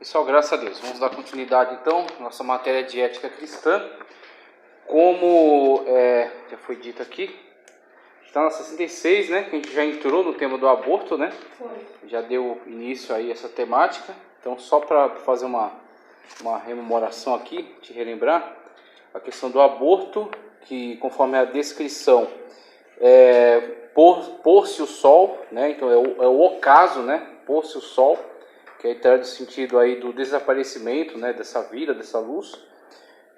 Pessoal, graças a Deus. Vamos dar continuidade então à nossa matéria de ética cristã. Como já foi dito aqui, está na 66, né? Que a gente já entrou no tema do aborto, né? Foi. Já deu início aí a essa temática. Então, só para fazer uma rememoração aqui, te relembrar, a questão do aborto, que conforme a descrição, pôr-se o sol, né? Então é o ocaso, né? Pôr-se o sol, que aí traz o sentido aí do desaparecimento, né? Dessa vida, dessa luz.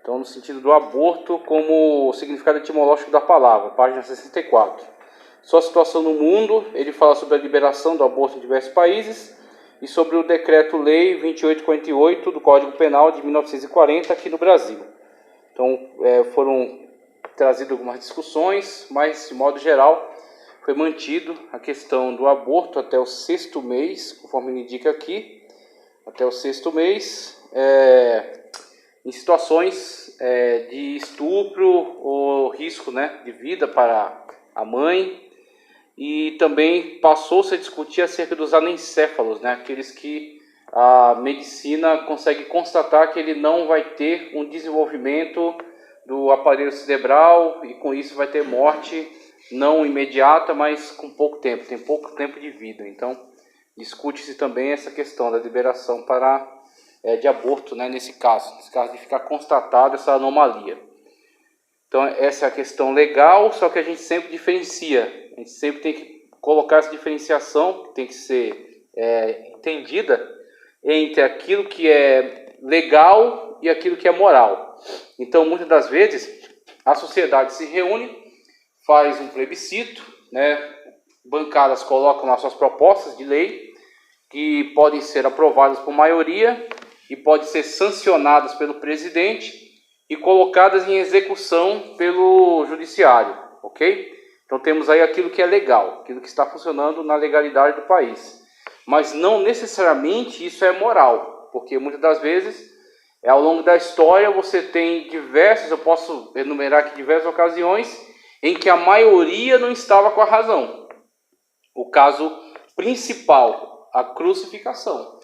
Então, no sentido do aborto como significado etimológico da palavra, página 64. Sua situação no mundo, ele fala sobre a liberação do aborto em diversos países e sobre o decreto-lei 2848 do Código Penal de 1940 aqui no Brasil. Então, foram trazidas algumas discussões, mas, de modo geral, foi mantido a questão do aborto até o 6º mês, conforme ele indica aqui, até o 6º mês, em situações de estupro ou risco, né, de vida para a mãe. E também passou-se a discutir acerca dos anencéfalos, né, aqueles que a medicina consegue constatar que ele não vai ter um desenvolvimento do aparelho cerebral e com isso vai ter morte não imediata, mas com pouco tempo, tem pouco tempo de vida. Então, discute-se também essa questão da liberação de aborto, né, nesse caso de ficar constatada essa anomalia. Então, essa é a questão legal, só que a gente sempre diferencia, a gente sempre tem que colocar essa diferenciação, que tem que ser entendida entre aquilo que é legal e aquilo que é moral. Então, muitas das vezes, a sociedade se reúne, faz um plebiscito, né? Bancadas colocam lá suas propostas de lei, que podem ser aprovadas por maioria e podem ser sancionadas pelo presidente e colocadas em execução pelo judiciário, ok? Então temos aí aquilo que é legal, aquilo que está funcionando na legalidade do país. Mas não necessariamente isso é moral, porque muitas das vezes, ao longo da história, você tem eu posso enumerar aqui diversas ocasiões em que a maioria não estava com a razão. O caso principal, a crucificação.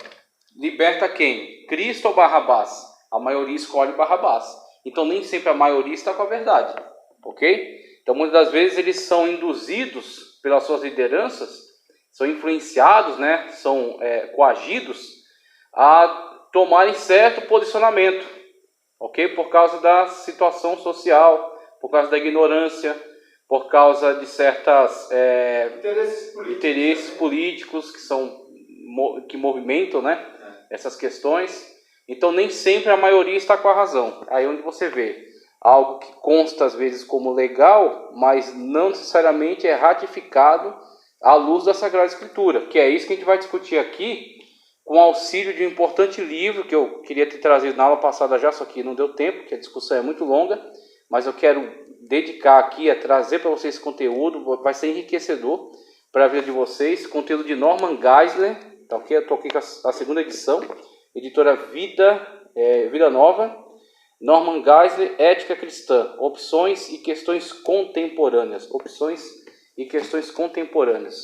Liberta quem? Cristo ou Barrabás? A maioria escolhe Barrabás. Então nem sempre a maioria está com a verdade, ok? Então muitas das vezes eles são induzidos pelas suas lideranças, são influenciados, né? São coagidos a tomarem certo posicionamento, ok? Por causa da situação social, por causa da ignorância, por causa de certas interesses políticos que movimentam, né, essas questões. Então nem sempre a maioria está com a razão. Aí onde você vê algo que consta às vezes como legal, mas não necessariamente é ratificado à luz da Sagrada Escritura, que é isso que a gente vai discutir aqui, com auxílio de um importante livro que eu queria ter trazido na aula passada já, só que não deu tempo, porque a discussão é muito longa, mas eu quero dedicar aqui a trazer para vocês esse conteúdo, vai ser enriquecedor para a vida de vocês, conteúdo de Norman Geisler, tá ok? Eu estou aqui com a 2ª edição, editora Vida Nova, Norman Geisler, Ética Cristã, Opções e Questões Contemporâneas.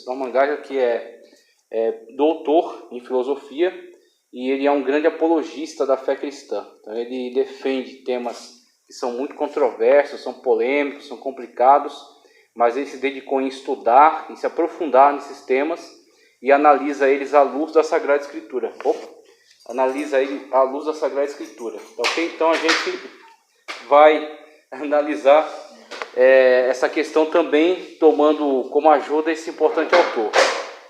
Norman Geisler, que é doutor em filosofia, e ele é um grande apologista da fé cristã. Então ele defende temas que são muito controversos, são polêmicos, são complicados, mas ele se dedicou em estudar, em se aprofundar nesses temas e analisa eles à luz da Sagrada Escritura. Analisa ele à luz da Sagrada Escritura. Ok? Então a gente vai analisar essa questão também, tomando como ajuda esse importante autor,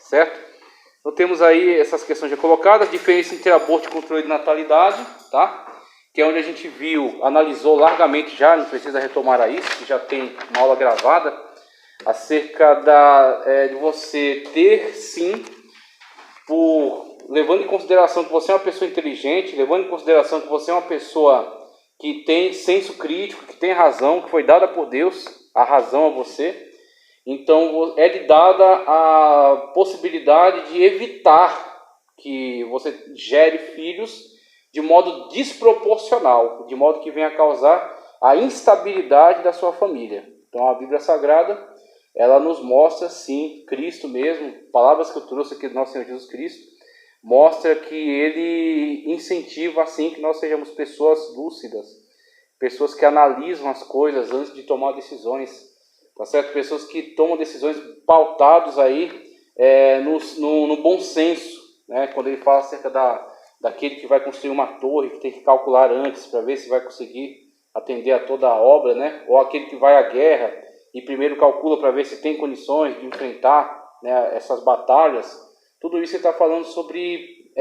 certo? Então temos aí essas questões já colocadas, diferença entre aborto e controle de natalidade, tá? Que é onde a gente analisou largamente já, não precisa retomar a isso, que já tem uma aula gravada, acerca de você ter sim, levando em consideração que você é uma pessoa inteligente, levando em consideração que você é uma pessoa que tem senso crítico, que tem razão, que foi dada por Deus, a razão a você. Então é-lhe dada a possibilidade de evitar que você gere filhos de modo desproporcional, de modo que venha a causar a instabilidade da sua família. Então a Bíblia Sagrada, ela nos mostra sim, Cristo mesmo, palavras que eu trouxe aqui do nosso Senhor Jesus Cristo, mostra que ele incentiva assim que nós sejamos pessoas lúcidas, pessoas que analisam as coisas antes de tomar decisões, tá certo? Pessoas que tomam decisões pautadas aí no bom senso, né? Quando ele fala acerca daquele que vai construir uma torre, que tem que calcular antes para ver se vai conseguir atender a toda a obra, né? Ou aquele que vai à guerra e primeiro calcula para ver se tem condições de enfrentar, né, essas batalhas. Tudo isso ele está falando sobre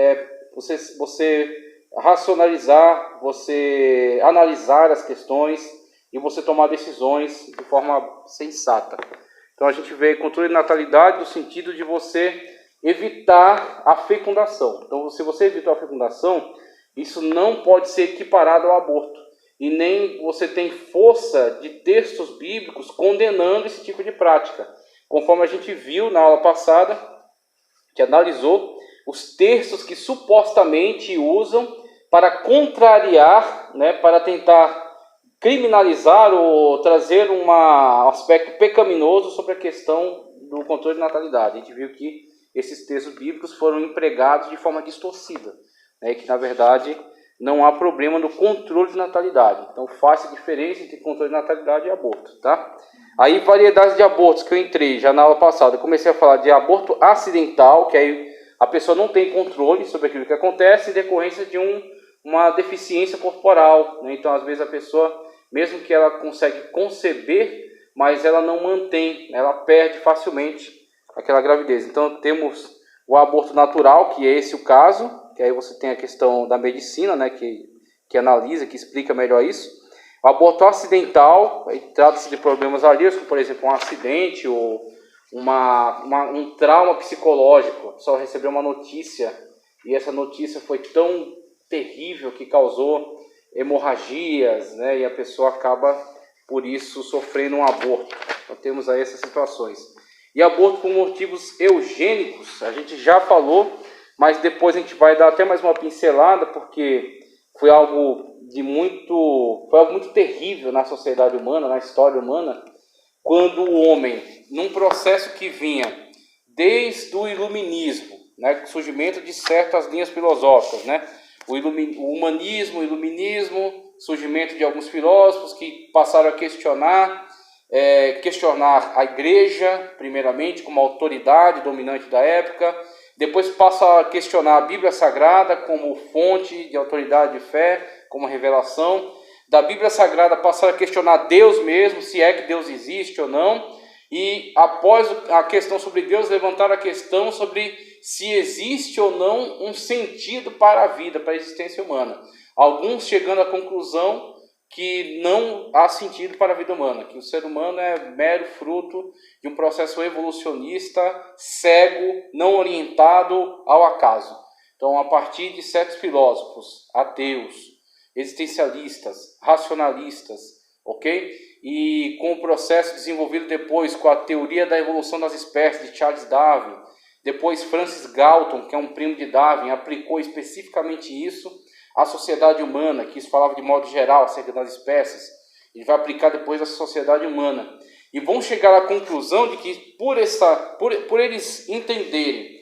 você racionalizar, você analisar as questões e você tomar decisões de forma sensata. Então a gente vê controle de natalidade no sentido de você evitar a fecundação. Então se você evitar a fecundação, isso não pode ser equiparado ao aborto. E nem você tem força de textos bíblicos condenando esse tipo de prática. Conforme a gente viu na aula passada, que analisou os textos que supostamente usam para contrariar, né, para tentar criminalizar ou trazer um aspecto pecaminoso sobre a questão do controle de natalidade. A gente viu que esses textos bíblicos foram empregados de forma distorcida, né, que na verdade não há problema no controle de natalidade. Então faz a diferença entre controle de natalidade e aborto, tá? Aí variedades de abortos que eu entrei já na aula passada, eu comecei a falar de aborto acidental, que aí a pessoa não tem controle sobre aquilo que acontece em decorrência de uma deficiência corporal, né? Então às vezes a pessoa, mesmo que ela consegue conceber, mas ela não mantém, ela perde facilmente aquela gravidez. Então temos o aborto natural, que é esse o caso, que aí você tem a questão da medicina, né, que analisa, que explica melhor isso. O aborto acidental, trata-se de problemas alheios, como por exemplo um acidente ou um trauma psicológico. A pessoa recebeu uma notícia e essa notícia foi tão terrível que causou hemorragias, né, e a pessoa acaba por isso sofrendo um aborto. Então temos aí essas situações. E aborto por motivos eugênicos, a gente já falou, mas depois a gente vai dar até mais uma pincelada, porque foi algo muito terrível na sociedade humana, na história humana, quando o homem, num processo que vinha desde o iluminismo, né, o surgimento de certas linhas filosóficas, né, o humanismo, o iluminismo, surgimento de alguns filósofos que passaram a questionar a igreja, primeiramente, como autoridade dominante da época. Depois passa a questionar a Bíblia Sagrada como fonte de autoridade de fé, como revelação. Da Bíblia Sagrada passa a questionar Deus mesmo, se é que Deus existe ou não. E após a questão sobre Deus, levantar a questão sobre se existe ou não um sentido para a vida, para a existência humana. Alguns chegando à conclusão que não há sentido para a vida humana, que o ser humano é mero fruto de um processo evolucionista, cego, não orientado ao acaso. Então, a partir de certos filósofos, ateus, existencialistas, racionalistas, ok? E com o processo desenvolvido depois com a teoria da evolução das espécies de Charles Darwin, depois Francis Galton, que é um primo de Darwin, aplicou especificamente isso à sociedade humana, que isso falava de modo geral acerca das espécies. Ele vai aplicar depois à sociedade humana. E vão chegar à conclusão de que por eles entenderem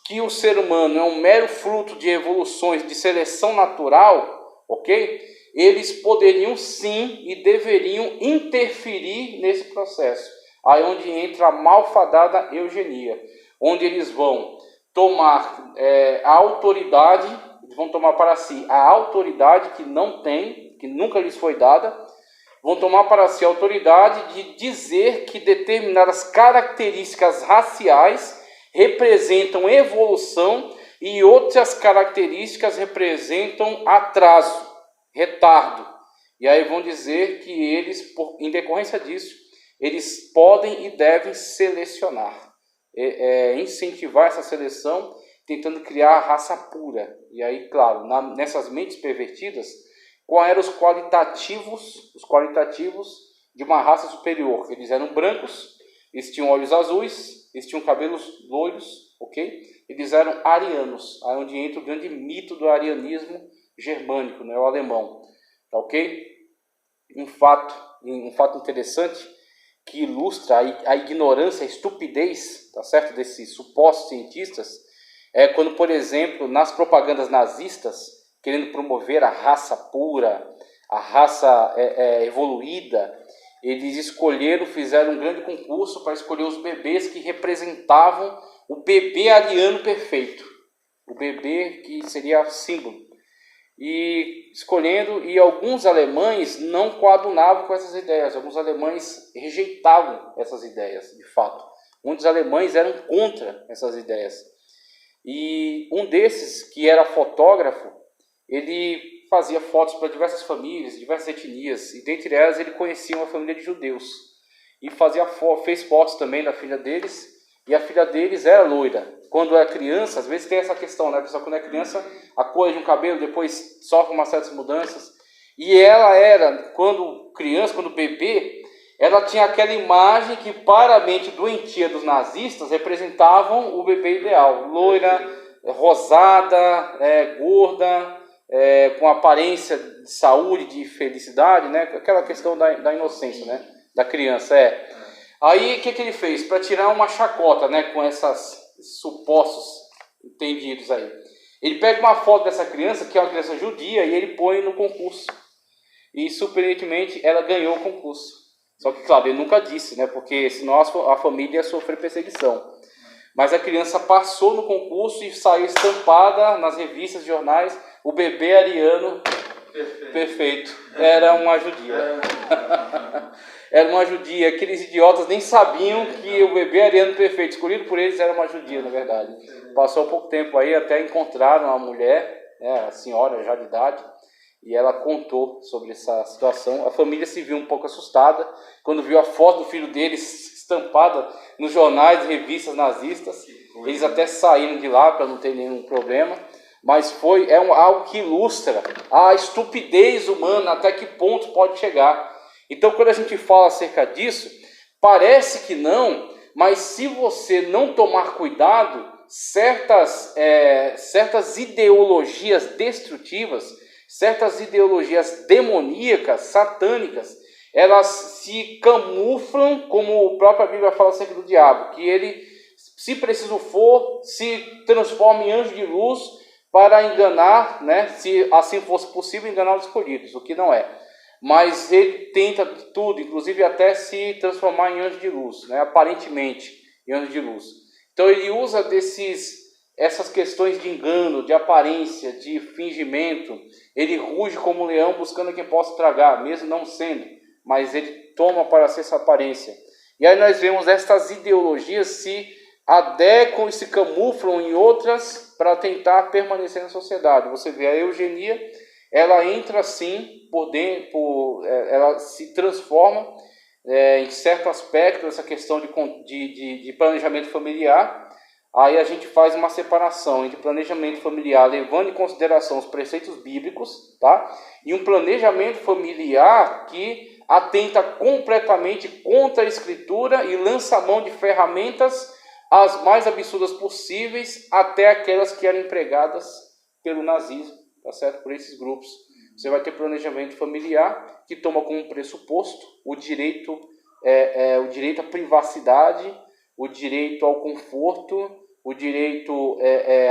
que o ser humano é um mero fruto de evoluções de seleção natural, ok? Eles poderiam sim e deveriam interferir nesse processo. Aí onde entra a malfadada eugenia, onde eles vão tomar a autoridade, eles vão tomar para si a autoridade que não tem, que nunca lhes foi dada, vão tomar para si a autoridade de dizer que determinadas características raciais representam evolução e outras características representam atraso, retardo. E aí vão dizer que eles, em decorrência disso, eles podem e devem selecionar, incentivar essa seleção, tentando criar a raça pura. E aí, claro, nessas mentes pervertidas, quais eram os qualitativos de uma raça superior? Eles eram brancos, eles tinham olhos azuis, eles tinham cabelos loiros, ok? Eles eram arianos, aí onde entra o grande mito do arianismo germânico, né, o alemão, tá ok? Um fato interessante que ilustra a ignorância, a estupidez, tá certo, desses supostos cientistas, quando, por exemplo, nas propagandas nazistas, querendo promover a raça pura, a raça evoluída, eles fizeram um grande concurso para escolher os bebês que representavam o bebê ariano perfeito, o bebê que seria símbolo. E alguns alemães não coadunavam com essas ideias, alguns alemães rejeitavam essas ideias, de fato. Muitos alemães eram contra essas ideias. E um desses, que era fotógrafo, ele fazia fotos para diversas famílias, diversas etnias, e dentre elas ele conhecia uma família de judeus. E fez fotos também da filha deles, e a filha deles era loira. Quando é criança, às vezes tem essa questão, né? A pessoa, quando é criança, a cor de um cabelo depois sofre umas certas mudanças. E ela era, quando criança, quando bebê, ela tinha aquela imagem que, para a mente doentia dos nazistas, representavam o bebê ideal. Loira, rosada, gorda, com aparência de saúde, de felicidade, né? Aquela questão da inocência, né? Da criança, Aí, o que ele fez? Para tirar uma chacota, né? Com esses supostos entendidos aí. Ele pega uma foto dessa criança, que é uma criança judia, e ele põe no concurso. E, surpreendentemente, ela ganhou o concurso. Só que, claro, ele nunca disse, né? Porque senão a família ia sofrer perseguição. Mas a criança passou no concurso e saiu estampada nas revistas, jornais, o bebê ariano perfeito. Era uma judia. Era uma judia. Aqueles idiotas nem sabiam que o bebê ariano perfeito, escolhido por eles, era uma judia, na verdade. Passou pouco tempo aí, até encontraram a mulher, né, a senhora já de idade, e ela contou sobre essa situação. A família se viu um pouco assustada quando viu a foto do filho deles estampada nos jornais e revistas nazistas. Eles até saíram de lá para não ter nenhum problema. Mas algo que ilustra a estupidez humana, até que ponto pode chegar. Então, quando a gente fala acerca disso, parece que não, mas se você não tomar cuidado, certas ideologias destrutivas, certas ideologias demoníacas, satânicas, elas se camuflam, como a própria Bíblia fala acerca do diabo, que ele, se preciso for, se transforma em anjo de luz para enganar, né, se assim fosse possível, enganar os escolhidos, o que não é. Mas ele tenta tudo, inclusive até se transformar em anjo de luz, né, aparentemente em anjo de luz. Então ele usa essas questões de engano, de aparência, de fingimento. Ele ruge como um leão buscando quem possa tragar, mesmo não sendo, mas ele toma para si essa aparência. E aí nós vemos estas ideologias se adequam e se camuflam em outras para tentar permanecer na sociedade. Você vê a eugenia, ela entra assim por dentro, ela se transforma em certo aspecto, essa questão de planejamento familiar. Aí a gente faz uma separação entre planejamento familiar, levando em consideração os preceitos bíblicos, tá? E um planejamento familiar que atenta completamente contra a Escritura e lança a mão de ferramentas as mais absurdas possíveis, até aquelas que eram empregadas pelo nazismo, tá certo? Por esses grupos. Você vai ter planejamento familiar, que toma como pressuposto o direito à privacidade, o direito ao conforto, o direito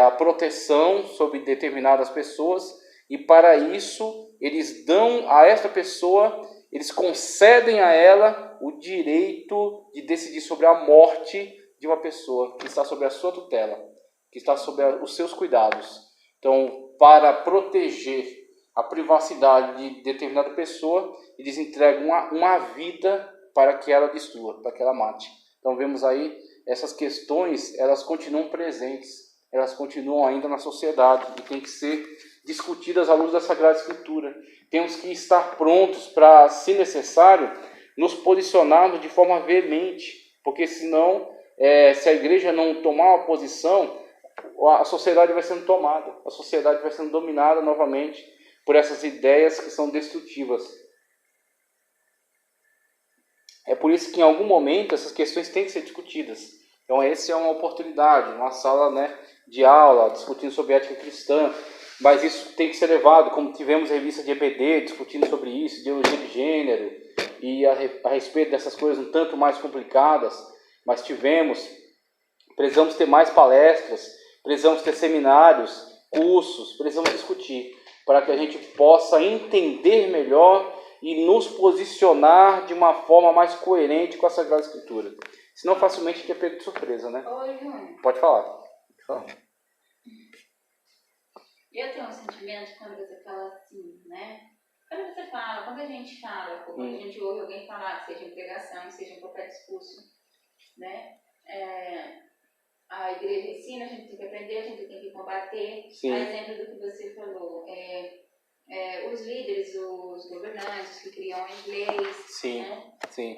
à proteção sobre determinadas pessoas, e para isso eles dão a esta pessoa, eles concedem a ela o direito de decidir sobre a morte de uma pessoa que está sob a sua tutela, que está sob os seus cuidados. Então, para proteger a privacidade de determinada pessoa, eles entregam uma vida para que ela destrua, para que ela mate. Então, vemos aí essas questões, elas continuam presentes, elas continuam ainda na sociedade e têm que ser discutidas à luz da Sagrada Escritura. Temos que estar prontos para, se necessário, nos posicionarmos de forma veemente, porque senão, se a igreja não tomar uma posição, a sociedade vai sendo tomada, a sociedade vai sendo dominada novamente por essas ideias que são destrutivas. É por isso que em algum momento essas questões têm que ser discutidas. Então essa é uma oportunidade, uma sala, né, de aula, discutindo sobre ética cristã, mas isso tem que ser levado, como tivemos a revista de EBD, discutindo sobre isso, ideologia de gênero, e a respeito dessas coisas um tanto mais complicadas, mas precisamos ter mais palestras, precisamos ter seminários, cursos, precisamos discutir, para que a gente possa entender melhor e nos posicionar de uma forma mais coerente com a Sagrada Escritura. Senão facilmente a gente é pego de surpresa, né? Oi, Júnior. Pode falar. Eu tenho um sentimento quando você fala assim, né? Quando a gente fala, quando a gente ouve alguém falar, seja em pregação, seja em qualquer discurso, né? A igreja ensina, a gente tem que aprender, a gente tem que combater. Sim. A exemplo do que você falou, os líderes, os governantes que criam a inglês, Sim, né? sim.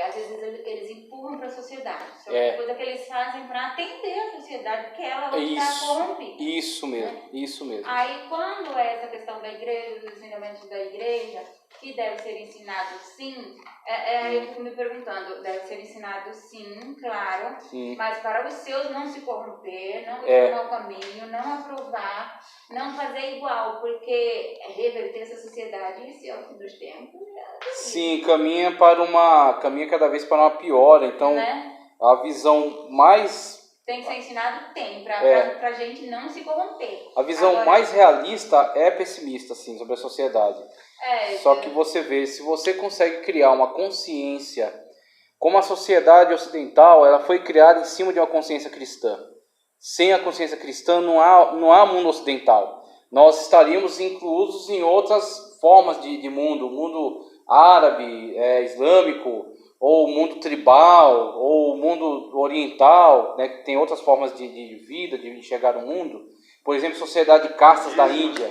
Às vezes eles empurram para a sociedade, só que coisa que eles fazem para atender a sociedade, porque ela vai estar corrompida. Isso mesmo, né? isso mesmo. Aí quando é essa questão da igreja, dos ensinamentos da igreja, que deve ser ensinado sim, eu fico me perguntando, deve ser ensinado sim, claro, mas para os seus não se corromper, não ir no mau caminho, não aprovar, não fazer igual, porque reverter essa sociedade, esse é o fim dos tempos. Sim, caminha cada vez para uma piora, então né? a visão mais... Tem que ser ensinado, para a gente não se corromper. A visão mais realista é pessimista, assim, sobre a sociedade. Só que você vê, se você consegue criar uma consciência, como a sociedade ocidental, ela foi criada em cima de uma consciência cristã. Sem a consciência cristã não há mundo ocidental. Nós estaríamos inclusos em outras formas de mundo, o mundo árabe, islâmico, ou o mundo tribal, ou o mundo oriental, né, que tem outras formas de vida, de enxergar o mundo. Por exemplo, sociedade de castas da Índia.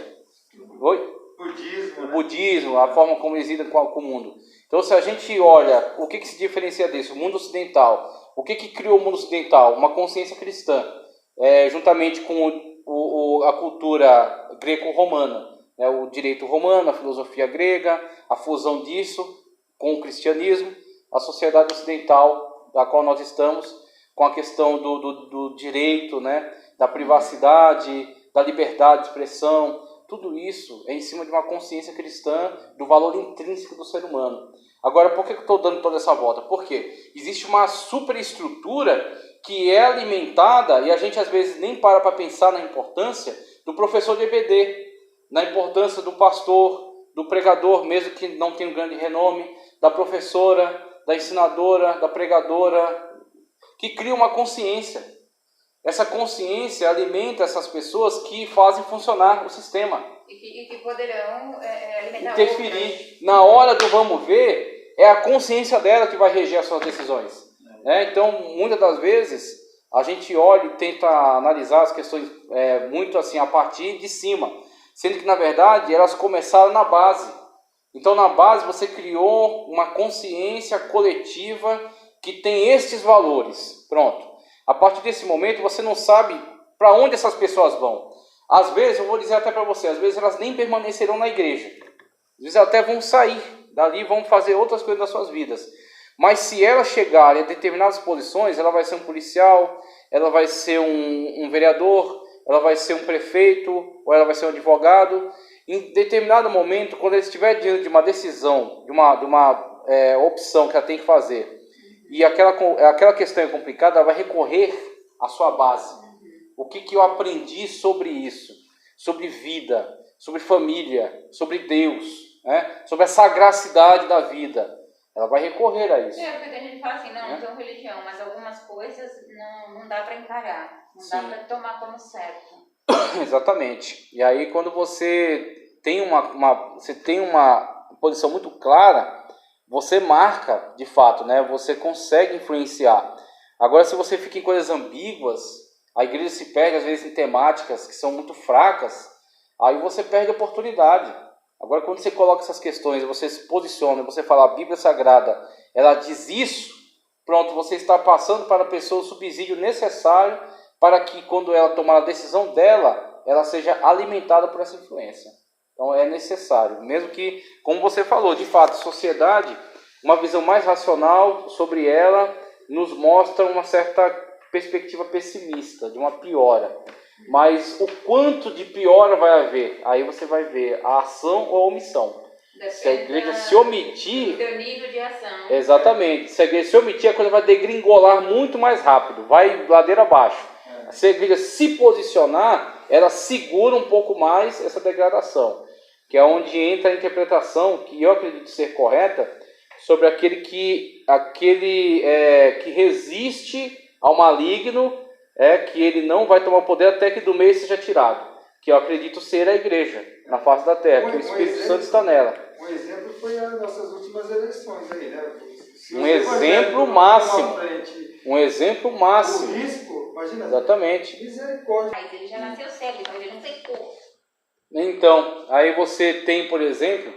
Oi? Budismo, o budismo, a forma como eles lidam com o mundo. Então, se a gente olha o que se diferencia desse, o mundo ocidental, o que criou o mundo ocidental? Uma consciência cristã, juntamente com a cultura greco-romana, né, o direito romano, a filosofia grega, a fusão disso com o cristianismo, a sociedade ocidental da qual nós estamos, com a questão do direito, né, da privacidade, da liberdade de expressão. Tudo isso é em cima de uma consciência cristã do valor intrínseco do ser humano. Agora, por que eu estou dando toda essa volta? Porque existe uma superestrutura que é alimentada, e a gente às vezes nem para pensar na importância do professor de EBD, na importância do pastor, do pregador, mesmo que não tenha um grande renome, da professora, da ensinadora, da pregadora, que cria uma consciência. Essa consciência alimenta essas pessoas que fazem funcionar o sistema. E que poderão alimentar interferir. Outras. Na hora do vamos ver, é a consciência dela que vai reger as suas decisões. Então, muitas das vezes, a gente olha e tenta analisar as questões muito assim, a partir de cima. Sendo que, na verdade, elas começaram na base. Então, na base, você criou uma consciência coletiva que tem estes valores. Pronto. A partir desse momento, você não sabe para onde essas pessoas vão. Às vezes, eu vou dizer até para você, às vezes elas nem permanecerão na igreja. Às vezes até vão sair dali e vão fazer outras coisas nas suas vidas. Mas se elas chegarem a determinadas posições, ela vai ser um policial, ela vai ser um vereador, ela vai ser um prefeito, ou ela vai ser um advogado. Em determinado momento, quando ela estiver diante de uma decisão, de uma opção que ela tem que fazer, e aquela questão é complicada, ela vai recorrer à sua base. O que eu aprendi sobre isso? Sobre vida, sobre família, sobre Deus, né? Sobre a sagracidade da vida. Ela vai recorrer a isso. Porque a gente fala assim, não são religião, mas algumas coisas não dá para encarar, não dá para tomar como certo. Exatamente. E aí quando você tem uma posição muito clara, você marca, de fato, né? Você consegue influenciar. Agora, se você fica em coisas ambíguas, a igreja se perde, às vezes, em temáticas que são muito fracas, aí você perde a oportunidade. Agora, quando você coloca essas questões, você se posiciona, você fala, a Bíblia Sagrada, ela diz isso, pronto, você está passando para a pessoa o subsídio necessário para que, quando ela tomar a decisão dela, ela seja alimentada por essa influência. Então é necessário, mesmo que, como você falou, de fato, sociedade, uma visão mais racional sobre ela nos mostra uma certa perspectiva pessimista, de uma piora. Mas o quanto de piora vai haver? Aí você vai ver a ação ou a omissão. Depende se a igreja se omitir... do teu nível de ação. Exatamente. Se a igreja se omitir, a coisa vai degringolar muito mais rápido, vai ladeira abaixo. se a igreja se posicionar, ela segura um pouco mais essa degradação, que é onde entra a interpretação, que eu acredito ser correta, sobre aquele que resiste ao maligno, que ele não vai tomar o poder até que do meio seja tirado, que eu acredito ser a igreja na face da terra, que o Espírito Santo está nela. Um exemplo foi as nossas últimas eleições aí, né? Um exemplo máximo. Um exemplo máximo. O risco, imagina. Exatamente. Misericórdia. Mas ele já nasceu cego, então ele não pecou. Então, aí você tem, por exemplo...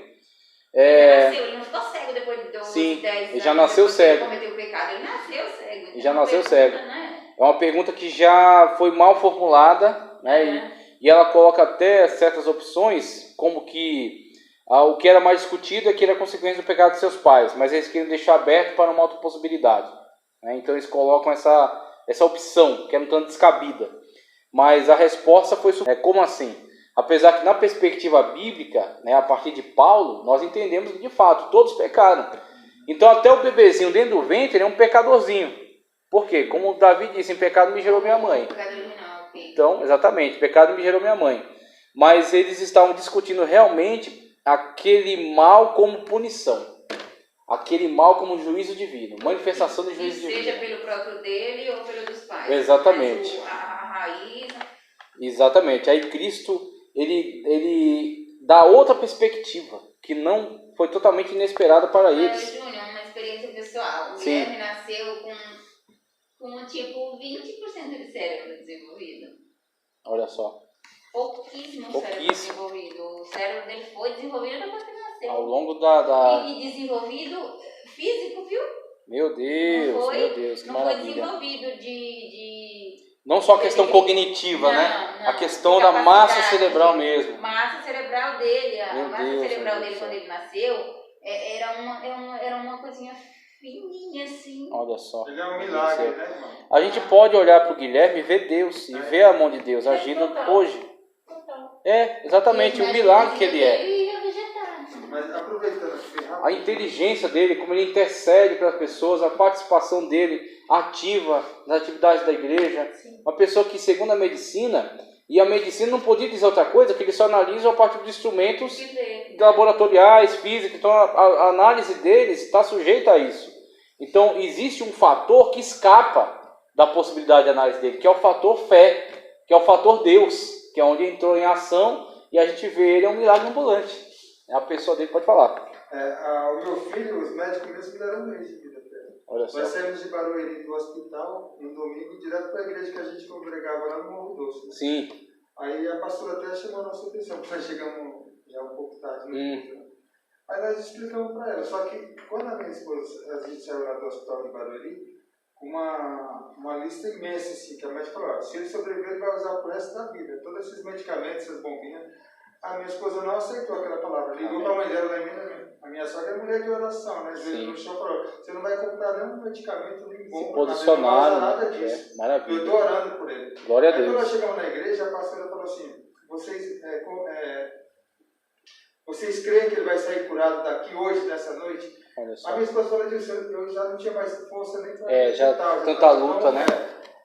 Ele não ficou cego depois de 10 anos. Ele já nasceu cego. Ele cometeu o pecado, ele nasceu cego. Ele já nasceu cego. Né? É uma pergunta que já foi mal formulada, né? E ela coloca até certas opções, como que o que era mais discutido é que era consequência do pecado de seus pais, mas eles queriam deixar aberto para uma outra possibilidade. Né? Então eles colocam essa opção, que é um tanto descabida. Mas a resposta foi como assim? Apesar que na perspectiva bíblica, né, a partir de Paulo, nós entendemos que de fato todos pecaram. Então até o bebezinho dentro do ventre é um pecadorzinho. Por quê? Como Davi disse, em pecado me gerou minha mãe. Então, exatamente, pecado me gerou minha mãe. Mas eles estavam discutindo realmente aquele mal como punição. Aquele mal como juízo divino, manifestação do juízo divino. Seja pelo próprio dele ou pelo dos pais. Exatamente. A raiz... Exatamente. Aí Cristo, ele dá outra perspectiva, que não foi totalmente inesperada para eles. Júnior, uma experiência pessoal. O Sim. Guilherme nasceu com tipo 20% de cérebro desenvolvido. Olha só. Pouquíssimo cérebro desenvolvido. O cérebro dele foi desenvolvido depois que ele nasceu. Ao longo E desenvolvido físico, viu? Meu Deus, que não maravilha. foi desenvolvido de... Não só a questão cognitiva, né? Não, a questão da massa cerebral mesmo. Massa cerebral dele. A massa cerebral dele, Deus. quando ele nasceu, era uma coisinha fininha assim. Olha só. Ele é um milagre, né, irmão? A gente pode olhar para o Guilherme e ver Deus, e ver a mão de Deus agindo hoje. Exatamente, o milagre que ele é. Mas aproveitando aqui, A inteligência dele, como ele intercede para as pessoas, a participação dele ativa nas atividades da igreja. Sim. Uma pessoa que, segundo a medicina, e a medicina não podia dizer outra coisa, que ele só analisa a partir de instrumentos laboratoriais, físicos. Então a análise deles está sujeita a isso. Então existe um fator que escapa da possibilidade de análise dele, que é o fator fé, que é o fator Deus, que é onde entrou em ação e a gente vê ele é um milagre ambulante. A pessoa dele pode falar. O meu filho, os médicos mesmo me deram um mês de vida para ele. Olha só. Nós saímos de Barueri do hospital no domingo, direto para a igreja que a gente congregava lá no Morro Doce. Né? Sim. Aí a pastora até chamou a nossa atenção, porque nós chegamos já um pouco tarde no culto. Aí nós explicamos para ela. Só que quando a minha esposa, a gente saiu lá do hospital de Barueri, com uma lista imensa, assim, que a médica falou, se ele sobreviver, ele vai usar pro resto da vida. Todos esses medicamentos, essas bombinhas. A minha esposa não aceitou aquela palavra. Ligou para a mãe dela lá em Minas. A minha sogra é mulher de oração, né? Ele no chão falou, você não vai comprar nenhum medicamento, nem bomba, se posicionaram, nada disso. Maravilha. Eu estou orando por ele. Glória a Deus. Aí quando nós chegamos na igreja, a pastora falou assim, vocês creem que ele vai sair curado daqui hoje, nessa noite? Olha só. A minha esposa falou disso, eu já não tinha mais força nem para já tanta luta, né?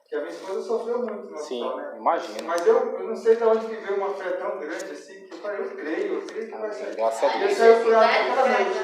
Que a minha esposa sofreu muito no hospital, né? Imagina. Mas eu não sei de onde viveu uma fé tão grande assim, que eu falei, eu creio que vai sair. Graças a Deus. Ele saiu curado naquela noite.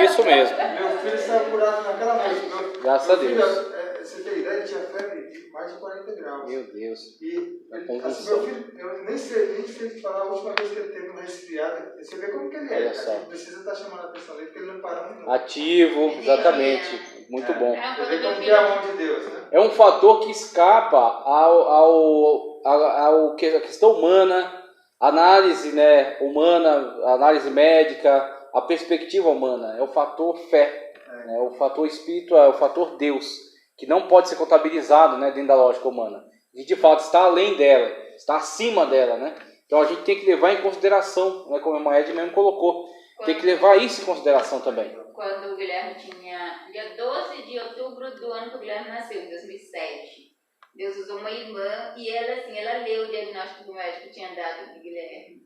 Isso mesmo. Meu filho saiu curado naquela noite. Graças a Deus. Você tem ideia, ele tinha febre de mais de 40 graus. Meu Deus. E assim, meu filho, eu nem sei te falar, a última vez que ele teve um resfriado, você vê como que ele é. A gente precisa estar chamando a atenção dele, porque ele não parou nenhum. Ativo, exatamente. Muito bom. Você vê como que é a mão de Deus, né? É um fator que escapa ao que a questão humana, análise, né, humana, análise médica, a perspectiva humana. É o fator fé, né, o fator espírito, é o fator Deus, que não pode ser contabilizado, né, dentro da lógica humana. E de fato está além dela, está acima dela, né? Então a gente tem que levar em consideração, né, como a irmã Ed mesmo colocou, tem que levar isso em consideração também. Quando o Guilherme tinha, dia 12 de outubro do ano que o Guilherme nasceu, em 2007, Deus usou uma irmã e ela leu o diagnóstico do médico que tinha dado do Guilherme.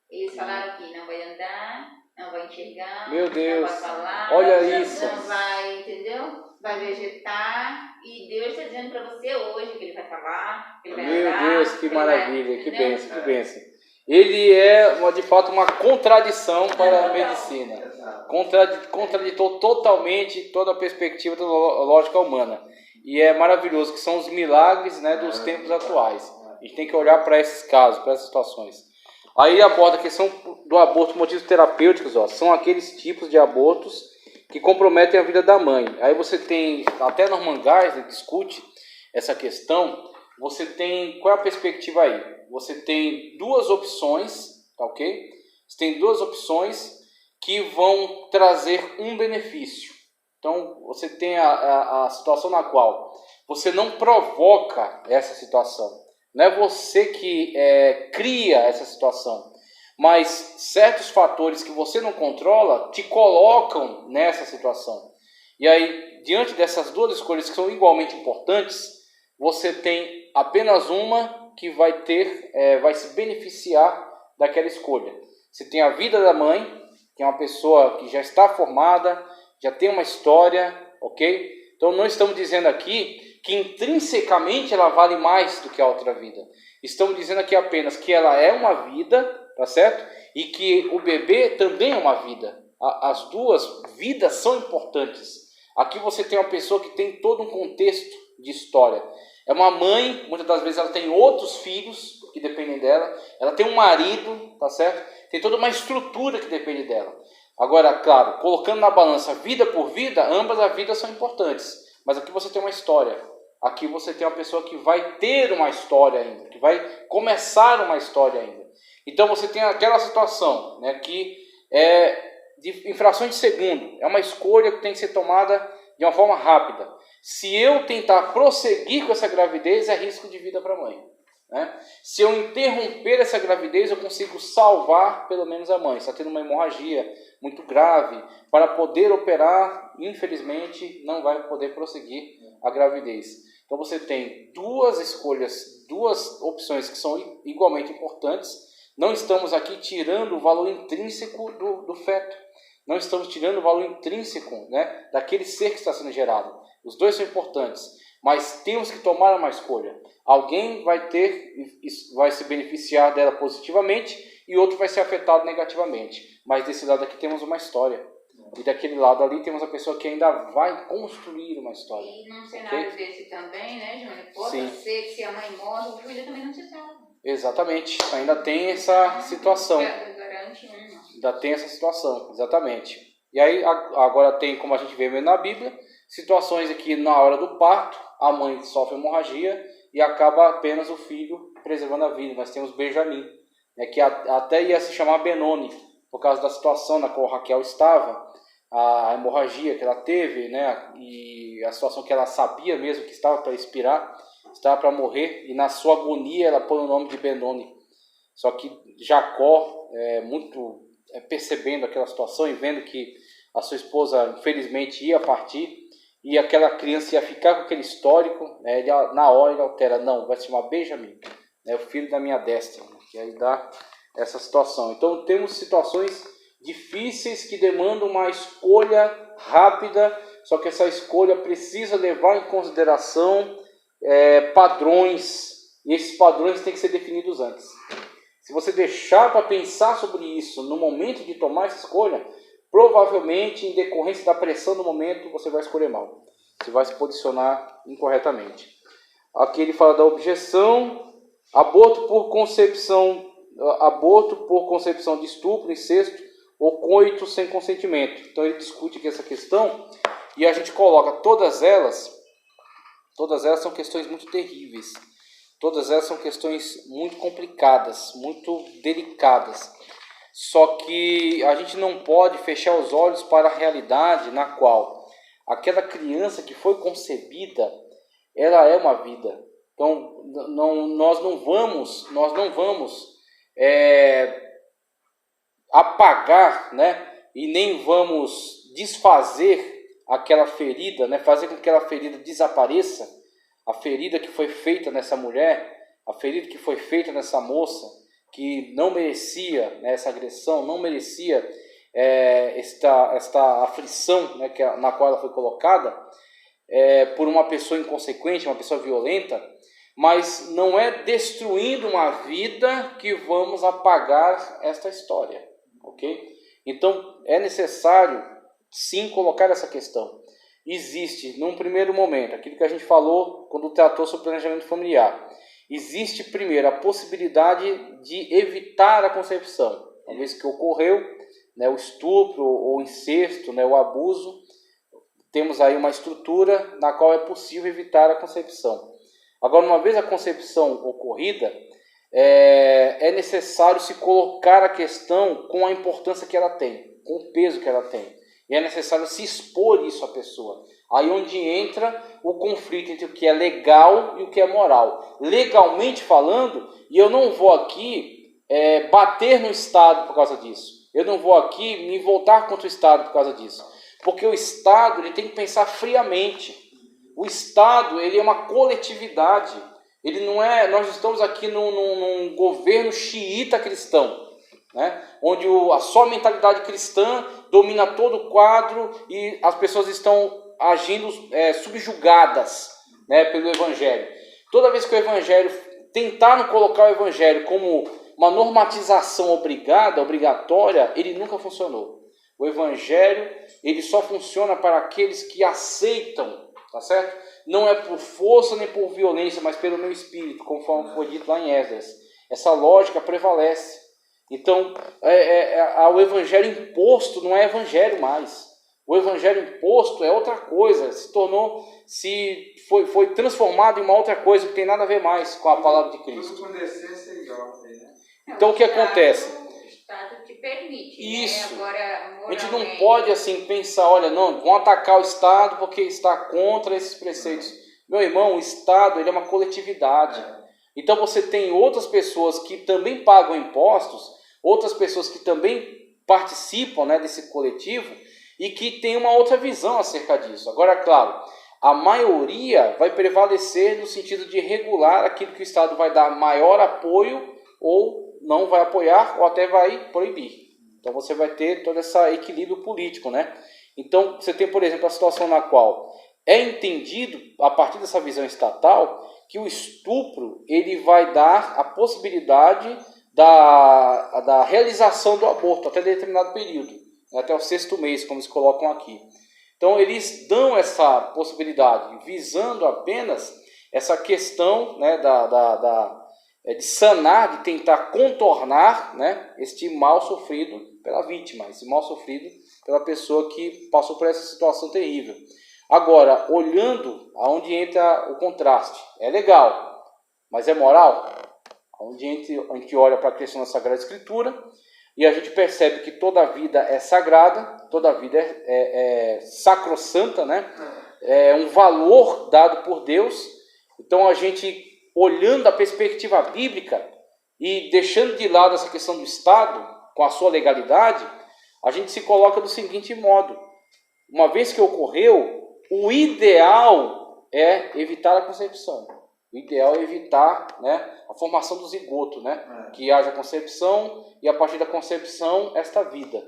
Eles falaram que não vai andar, não vai enxergar, Meu Deus. não vai falar, Olha isso. não vai, entendeu? Vai vegetar E Deus está dizendo para você hoje que Ele vai falar, que Ele vai Meu orar, Deus, que maravilha, vai, que bênção, que bênção. Ele é, de fato, uma contradição para a medicina. Contraditou totalmente toda a perspectiva da lógica humana. E é maravilhoso, que são os milagres, né, dos tempos atuais. A gente tem que olhar para esses casos, para essas situações. Aí aborda a questão do aborto por motivos terapêuticos, ó. São aqueles tipos de abortos que comprometem a vida da mãe. Aí você tem, até Norman Geisler discute essa questão. Você tem, qual é a perspectiva aí? Você tem duas opções, tá ok? Você tem duas opções que vão trazer um benefício. Então, você tem a situação na qual você não provoca essa situação. Não é você que cria essa situação. Mas certos fatores que você não controla te colocam nessa situação. E aí, diante dessas duas escolhas que são igualmente importantes, você tem apenas uma que vai se beneficiar daquela escolha. Você tem a vida da mãe, que é uma pessoa que já está formada, já tem uma história, ok? Então não estamos dizendo aqui que intrinsecamente ela vale mais do que a outra vida. Estamos dizendo aqui apenas que ela é uma vida, tá certo? E que o bebê também é uma vida. As duas vidas são importantes. Aqui você tem uma pessoa que tem todo um contexto de história. É uma mãe, muitas das vezes ela tem outros filhos que dependem dela. Ela tem um marido, tá certo? Tem toda uma estrutura que depende dela. Agora, claro, colocando na balança vida por vida, ambas as vidas são importantes. Mas aqui você tem uma história. Aqui você tem uma pessoa que vai ter uma história ainda, que vai começar uma história ainda. Então você tem aquela situação, né, que é de infrações de segundo. É uma escolha que tem que ser tomada de uma forma rápida. Se eu tentar prosseguir com essa gravidez, é risco de vida para a mãe. Né? Se eu interromper essa gravidez, eu consigo salvar pelo menos a mãe. Está tendo uma hemorragia muito grave. Para poder operar, infelizmente, não vai poder prosseguir a gravidez. Então você tem duas escolhas, duas opções que são igualmente importantes. Não estamos aqui tirando o valor intrínseco do feto. Não estamos tirando o valor intrínseco, né, daquele ser que está sendo gerado. Os dois são importantes, mas temos que tomar uma escolha. Alguém vai se beneficiar dela positivamente e outro vai ser afetado negativamente. Mas desse lado aqui temos uma história. E daquele lado ali temos a pessoa que ainda vai construir uma história. E num cenário desse também, né, Júnior? Pode ser que se a mãe morre, o filho também não se salva. Exatamente. Ainda tem essa situação. Ainda tem essa situação, exatamente. E aí agora tem, como a gente vê na Bíblia, situações aqui na hora do parto, a mãe sofre hemorragia e acaba apenas o filho preservando a vida. Mas temos Benjamim, né, que até ia se chamar Benoni, por causa da situação na qual Raquel estava, a hemorragia que ela teve, né, e a situação que ela sabia mesmo que estava para expirar, estava para morrer, e na sua agonia ela põe o nome de Benoni. Só que Jacó, percebendo aquela situação e vendo que a sua esposa infelizmente ia partir, e aquela criança ia ficar com aquele histórico, né, na hora ele altera, não, vai se chamar Benjamim, né, o filho da minha destra, né, que aí dá essa situação. Então temos situações difíceis que demandam uma escolha rápida, só que essa escolha precisa levar em consideração padrões, e esses padrões têm que ser definidos antes. Se você deixar para pensar sobre isso no momento de tomar essa escolha, provavelmente, em decorrência da pressão do momento, você vai escolher mal. Você vai se posicionar incorretamente. Aqui ele fala da objeção, aborto por concepção de estupro, incesto ou coito sem consentimento. Então ele discute aqui essa questão e a gente coloca todas elas são questões muito terríveis. Todas elas são questões muito complicadas, muito delicadas. Só que a gente não pode fechar os olhos para a realidade na qual aquela criança que foi concebida, ela é uma vida. Então nós não vamos apagar, né, e nem vamos desfazer aquela ferida, né, fazer com que aquela ferida desapareça, a ferida que foi feita nessa mulher, a ferida que foi feita nessa moça, que não merecia, né, essa agressão, não merecia esta aflição, né, na qual ela foi colocada. por uma pessoa inconsequente, uma pessoa violenta, mas não é destruindo uma vida que vamos apagar esta história, ok? Então é necessário sim colocar essa questão. Existe, num primeiro momento, aquilo que a gente falou quando tratou sobre planejamento familiar, existe primeiro a possibilidade de evitar a concepção, uma vez que ocorreu, né, o estupro ou o incesto, né, o abuso, temos aí uma estrutura na qual é possível evitar a concepção. Agora, uma vez a concepção ocorrida, é necessário se colocar a questão com a importância que ela tem, com o peso que ela tem. E é necessário se expor isso à pessoa. Aí onde entra o conflito entre o que é legal e o que é moral. Legalmente falando, e eu não vou aqui bater no Estado por causa disso. Eu não vou aqui me voltar contra o Estado por causa disso. Porque o Estado ele tem que pensar friamente. O Estado ele é uma coletividade. Ele não é. Nós estamos aqui num governo xiita cristão, né? Onde a só mentalidade cristã domina todo o quadro e as pessoas estão agindo subjugadas, né, pelo Evangelho. Toda vez que o Evangelho tentaram colocar o Evangelho como uma normatização obrigatória, ele nunca funcionou. O Evangelho ele só funciona para aqueles que aceitam, tá certo? Não é por força nem por violência, mas pelo meu espírito, conforme foi dito lá em Esdras. Essa lógica prevalece. Então, o evangelho imposto não é evangelho mais. O evangelho imposto é outra coisa. Foi transformado em uma outra coisa que tem nada a ver mais com a palavra de Cristo. Então, o que acontece? O Estado te permite. Isso. Né? Agora, a gente não pode assim pensar, olha, não, vão atacar o Estado porque está contra esses preceitos. Meu irmão, o Estado ele é uma coletividade. Então você tem outras pessoas que também pagam impostos, outras pessoas que também participam, né, desse coletivo e que tem uma outra visão acerca disso. Agora, claro, a maioria vai prevalecer no sentido de regular aquilo que o Estado vai dar maior apoio ou não vai apoiar ou até vai proibir. Então você vai ter todo esse equilíbrio político, né? Então você tem, por exemplo, a situação na qual é entendido, a partir dessa visão estatal, que o estupro ele vai dar a possibilidade da realização do aborto até determinado período, até o 6º mês, como eles colocam aqui. Então eles dão essa possibilidade, visando apenas essa questão, né, de sanar, de tentar contornar, né, este mal sofrido pela vítima, esse mal sofrido pela pessoa que passou por essa situação terrível. Agora, olhando aonde entra o contraste, é legal, mas é moral? Onde a gente olha para a questão da Sagrada Escritura e a gente percebe que toda vida é sagrada, toda vida é sacrossanta, né? É um valor dado por Deus. Então a gente, olhando a perspectiva bíblica e deixando de lado essa questão do Estado, com a sua legalidade, a gente se coloca do seguinte modo: uma vez que ocorreu, o ideal é evitar a concepção. O ideal é evitar, né, a formação do zigoto, né? Que haja concepção e a partir da concepção esta vida,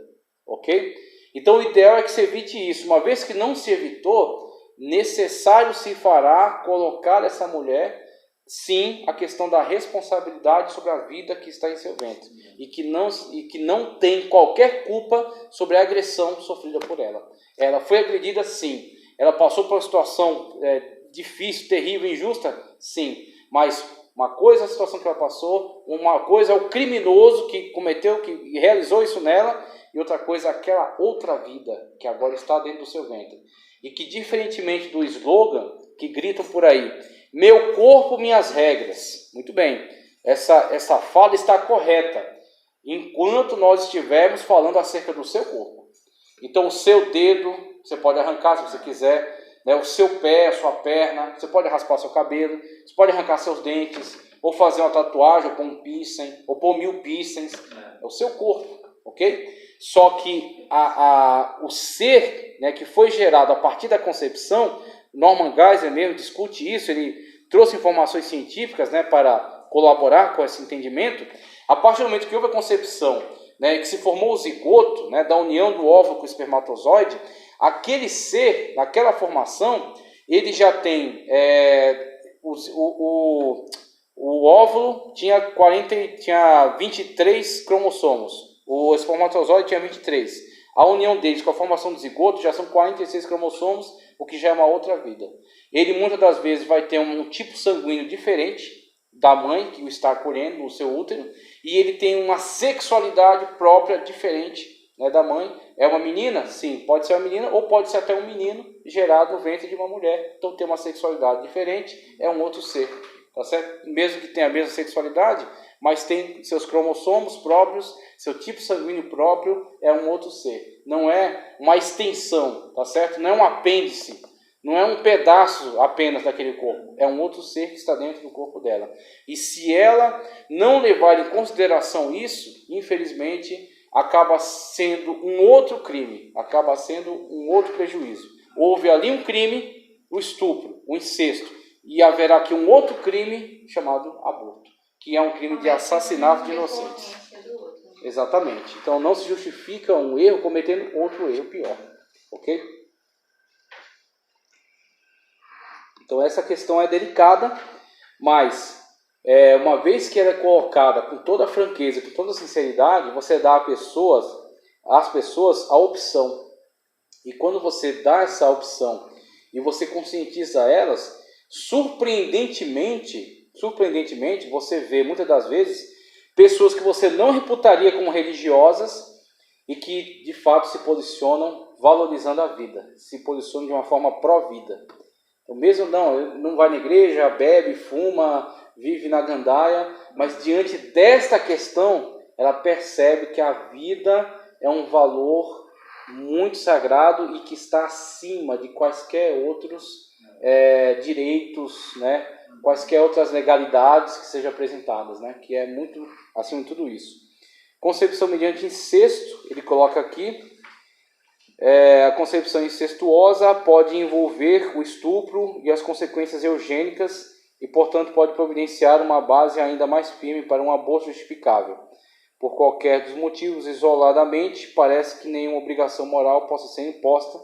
ok? Então o ideal é que se evite isso. Uma vez que não se evitou, necessário se fará colocar essa mulher, sim, a questão da responsabilidade sobre a vida que está em seu ventre e que não tem qualquer culpa sobre a agressão sofrida por ela. Ela foi agredida, sim. Ela passou por uma situação difícil, terrível, injusta, sim. Mas uma coisa é a situação que ela passou, uma coisa é o criminoso que cometeu, que realizou isso nela, e outra coisa é aquela outra vida que agora está dentro do seu ventre. E que, diferentemente do slogan que gritam por aí, meu corpo, minhas regras. Muito bem, essa fala está correta, enquanto nós estivermos falando acerca do seu corpo. Então o seu dedo, você pode arrancar se você quiser, né? O seu pé, a sua perna, você pode raspar seu cabelo, você pode arrancar seus dentes, ou fazer uma tatuagem, ou pôr um piercing, ou pôr 1000 piercings, é o seu corpo, ok? Só que o ser, né, que foi gerado a partir da concepção, Norman Geisler mesmo discute isso, ele trouxe informações científicas, né, para colaborar com esse entendimento. A partir do momento que houve a concepção, né, que se formou o zigoto, né, da união do óvulo com o espermatozoide, aquele ser, naquela formação, ele já tem o óvulo tinha 23 cromossomos, o espermatozoide tinha 23. A união deles com a formação do zigoto já são 46 cromossomos, o que já é uma outra vida. Ele muitas das vezes vai ter um tipo sanguíneo diferente da mãe que o está acolhendo no seu útero, e ele tem uma sexualidade própria diferente, né, da mãe. É uma menina? Sim, pode ser uma menina, ou pode ser até um menino gerado no ventre de uma mulher. Então tem uma sexualidade diferente, é um outro ser. Tá certo? Mesmo que tenha a mesma sexualidade, mas tem seus cromossomos próprios, seu tipo sanguíneo próprio, é um outro ser. Não é uma extensão, tá certo? Não é um apêndice, não é um pedaço apenas daquele corpo. É um outro ser que está dentro do corpo dela. E se ela não levar em consideração isso, infelizmente, acaba sendo um outro crime, acaba sendo um outro prejuízo. Houve ali um crime, o estupro, o incesto. E haverá aqui um outro crime chamado aborto, que é um crime de assassinato de inocentes. Exatamente. Então não se justifica um erro cometendo outro erro pior. Ok? Então essa questão é delicada, mas uma vez que ela é colocada com toda a franqueza, com toda a sinceridade, você dá às pessoas a opção. E quando você dá essa opção e você conscientiza elas, surpreendentemente, você vê muitas das vezes pessoas que você não reputaria como religiosas e que de fato se posicionam valorizando a vida, se posicionam de uma forma pró-vida. Então, mesmo não vai na igreja, bebe, fuma, vive na gandaia, mas diante desta questão, ela percebe que a vida é um valor muito sagrado e que está acima de quaisquer outros direitos, né? Quaisquer outras legalidades que sejam apresentadas, né? Que é muito acima de tudo isso. Concepção mediante incesto, ele coloca aqui, a concepção incestuosa pode envolver o estupro e as consequências eugênicas e, portanto, pode providenciar uma base ainda mais firme para um aborto justificável. Por qualquer dos motivos, isoladamente, parece que nenhuma obrigação moral possa ser imposta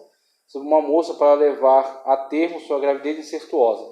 sobre uma moça para levar a termo sua gravidez incestuosa.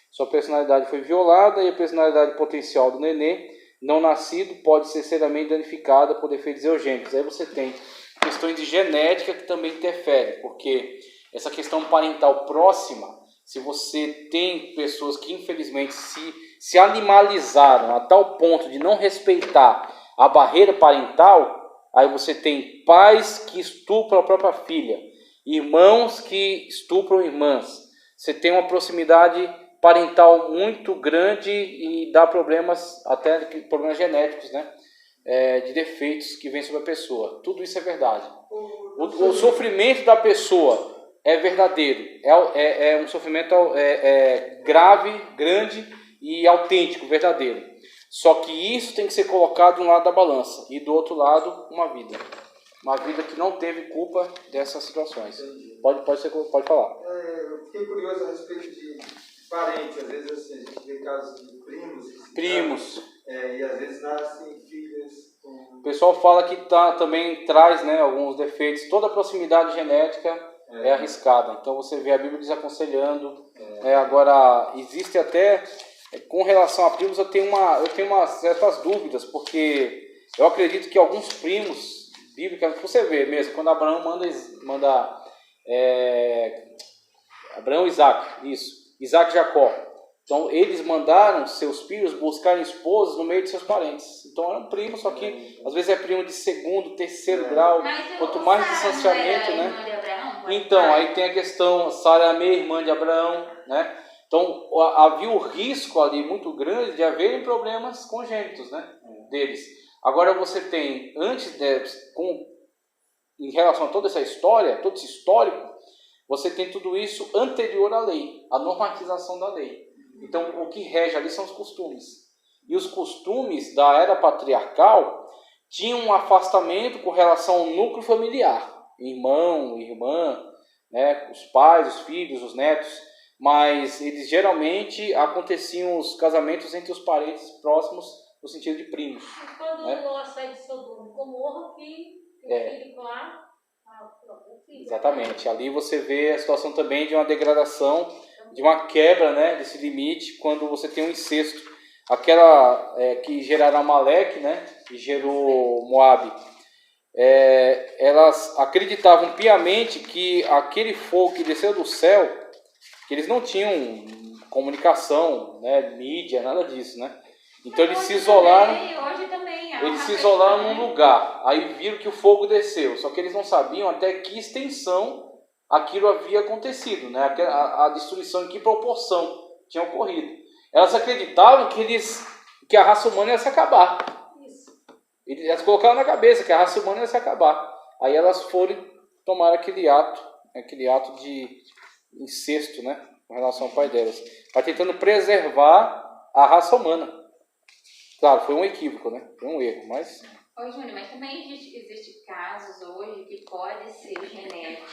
Sua personalidade foi violada e a personalidade potencial do nenê não nascido pode ser seriamente danificada por defeitos eugênicos. Aí você tem questões de genética que também interferem, porque essa questão parental próxima, se você tem pessoas que infelizmente se animalizaram a tal ponto de não respeitar a barreira parental, aí você tem pais que estupram a própria filha, irmãos que estupram irmãs. Você tem uma proximidade parental muito grande e dá problemas, até problemas genéticos, né? De defeitos que vêm sobre a pessoa. Tudo isso é verdade. O sofrimento da pessoa é verdadeiro. É um sofrimento grave, grande e autêntico, verdadeiro. Só que isso tem que ser colocado de um lado da balança e do outro lado uma vida. Uma vida que não teve culpa dessas situações. Pode falar. Eu fiquei curioso a respeito de parentes. Às vezes assim, a gente vê casos de primos. E às vezes nascem filhos com... O pessoal fala que também traz, né, alguns defeitos. Toda a proximidade genética é arriscada. Então você vê a Bíblia desaconselhando. Agora, existe até... Com relação a primos, eu tenho umas certas dúvidas, porque eu acredito que alguns primos bíblicos, você vê mesmo, quando Abraão manda Abraão e Isaac, Isaac e Jacó. Então, eles mandaram seus filhos buscarem esposas no meio de seus parentes. Então, eram primos, só que às vezes é primo de segundo, terceiro grau. Quanto mais distanciamento, né? Então, aí tem a questão, Sara é a meia-irmã de Abraão, né? Então, havia o risco ali muito grande de haverem problemas congênitos, né, deles. Agora você tem, em relação a toda essa história, todo esse histórico, você tem tudo isso anterior à lei, à normatização da lei. Então, o que rege ali são os costumes. E os costumes da era patriarcal tinham um afastamento com relação ao núcleo familiar. Irmão, irmã, né, os pais, os filhos, os netos. Mas eles geralmente aconteciam os casamentos entre os parentes próximos, no sentido de primos. Mas quando Ló sai de Sodoma, Gomorra, o filho lá, exatamente. Ali você vê a situação também de uma degradação uma quebra, né, desse limite quando você tem um incesto. Aquela que geraram Amaleque, né, que gerou Moabe, elas acreditavam piamente que aquele fogo que desceu do céu, que eles não tinham comunicação, né, mídia, nada disso, né? Então eles se isolaram. Hoje também, eles se isolaram num lugar. Aí viram que o fogo desceu. Só que eles não sabiam até que extensão aquilo havia acontecido, né? A destruição, em que proporção tinha ocorrido. Elas acreditavam que a raça humana ia se acabar. Elas colocaram na cabeça que a raça humana ia se acabar. Aí elas foram tomar aquele ato de incesto, né, com relação ao pai delas, para tentando preservar a raça humana. Claro, foi um equívoco, né? Foi um erro, mas... Ô, Júnior, mas também existe casos hoje que pode ser genético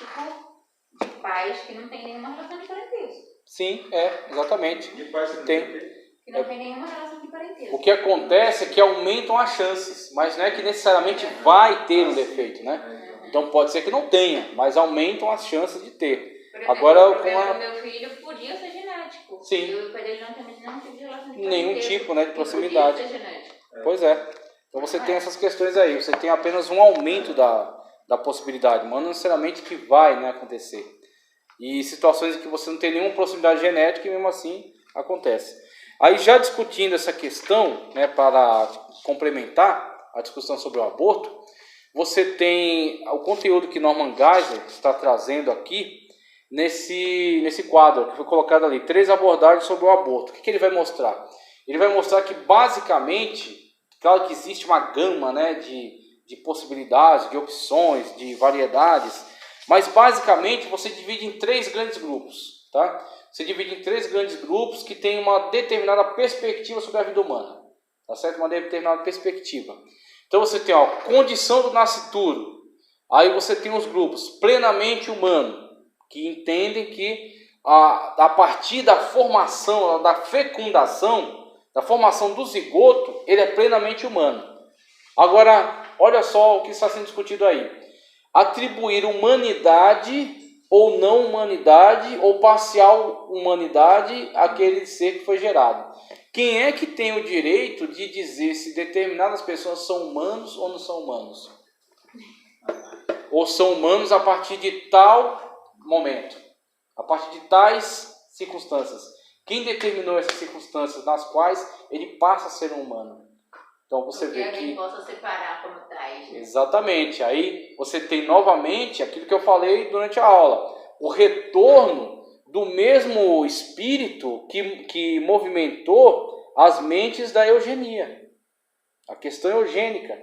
de pais que não têm nenhuma relação de parentesco. Sim, exatamente. De pais que Que não tem nenhuma relação de parentesco. O que acontece é que aumentam as chances, mas não é que necessariamente vai ter um defeito, né? Então pode ser que não tenha, mas aumentam as chances de ter. Por exemplo, Agora, o meu filho podia ser genético. Sim. E o pai dele não teve nenhum tipo de relação de parentesco. Nenhum tipo, né, de proximidade. Podia ser genético. Pois é. Então você tem essas questões aí. Você tem apenas um aumento da possibilidade, mas não necessariamente que vai, né, acontecer. E situações em que você não tem nenhuma proximidade genética e mesmo assim acontece. Aí já discutindo essa questão, né, para complementar a discussão sobre o aborto, você tem o conteúdo que Norman Geisler está trazendo aqui nesse quadro que foi colocado ali, 3 abordagens sobre o aborto. O que ele vai mostrar? Ele vai mostrar que basicamente, claro que existe uma gama, né, de possibilidades, de opções, de variedades, mas basicamente você divide em 3 grandes grupos, tá? Você divide em 3 grandes grupos que têm uma determinada perspectiva sobre a vida humana, tá certo? Uma determinada perspectiva. Então você tem, condição do nascituro. Aí você tem os grupos plenamente humano, que entendem que a partir da formação, da fecundação, da formação do zigoto, ele é plenamente humano. Agora, olha só o que está sendo discutido aí. Atribuir humanidade ou não humanidade ou parcial humanidade àquele ser que foi gerado. Quem é que tem o direito de dizer se determinadas pessoas são humanos ou não são humanos? Ou são humanos a partir de tal momento, a partir de tais circunstâncias. Quem determinou essas circunstâncias nas quais ele passa a ser um humano? Então você vê que alguém possa separar como tais. Exatamente. Aí você tem novamente aquilo que eu falei durante a aula, o retorno do mesmo espírito que movimentou as mentes da eugenia, a questão eugênica,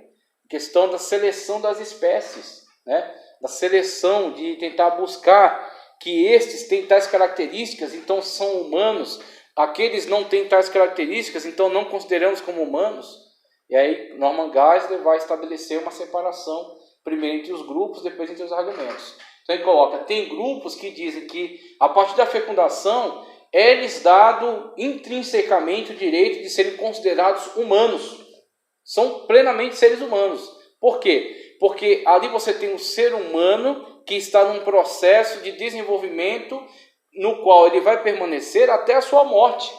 a questão da seleção das espécies, né? Da seleção, de tentar buscar que estes têm tais características, então são humanos, aqueles não têm tais características, então não consideramos como humanos. E aí Norman Geisler vai estabelecer uma separação, primeiro entre os grupos, depois entre os argumentos. Então ele coloca, tem grupos que dizem que a partir da fecundação é-lhes dado intrinsecamente o direito de serem considerados humanos. São plenamente seres humanos. Por quê? Porque ali você tem um ser humano que está num processo de desenvolvimento no qual ele vai permanecer até a sua morte.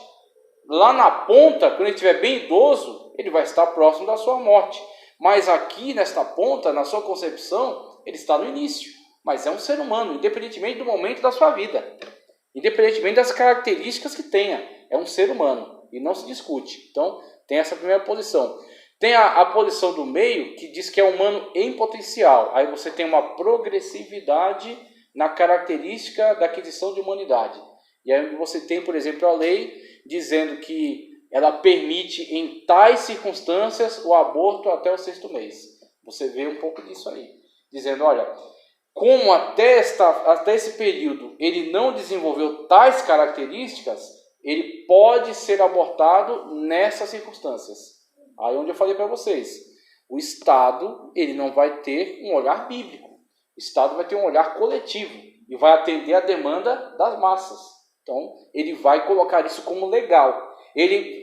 Lá na ponta, quando ele estiver bem idoso, ele vai estar próximo da sua morte. Mas aqui, nesta ponta, na sua concepção, ele está no início. Mas é um ser humano, independentemente do momento da sua vida. Independentemente das características que tenha. É um ser humano. E não se discute. Então, tem essa primeira posição. Tem a posição do meio, que diz que é humano em potencial. Aí você tem uma progressividade na característica da aquisição de humanidade. E aí você tem, por exemplo, a lei dizendo que ela permite em tais circunstâncias o aborto até o 6º mês. Você vê um pouco disso aí. Dizendo, olha, como até esse período ele não desenvolveu tais características, ele pode ser abortado nessas circunstâncias. Aí onde eu falei para vocês, o Estado ele não vai ter um olhar bíblico. O Estado vai ter um olhar coletivo e vai atender a demanda das massas. Então, ele vai colocar isso como legal.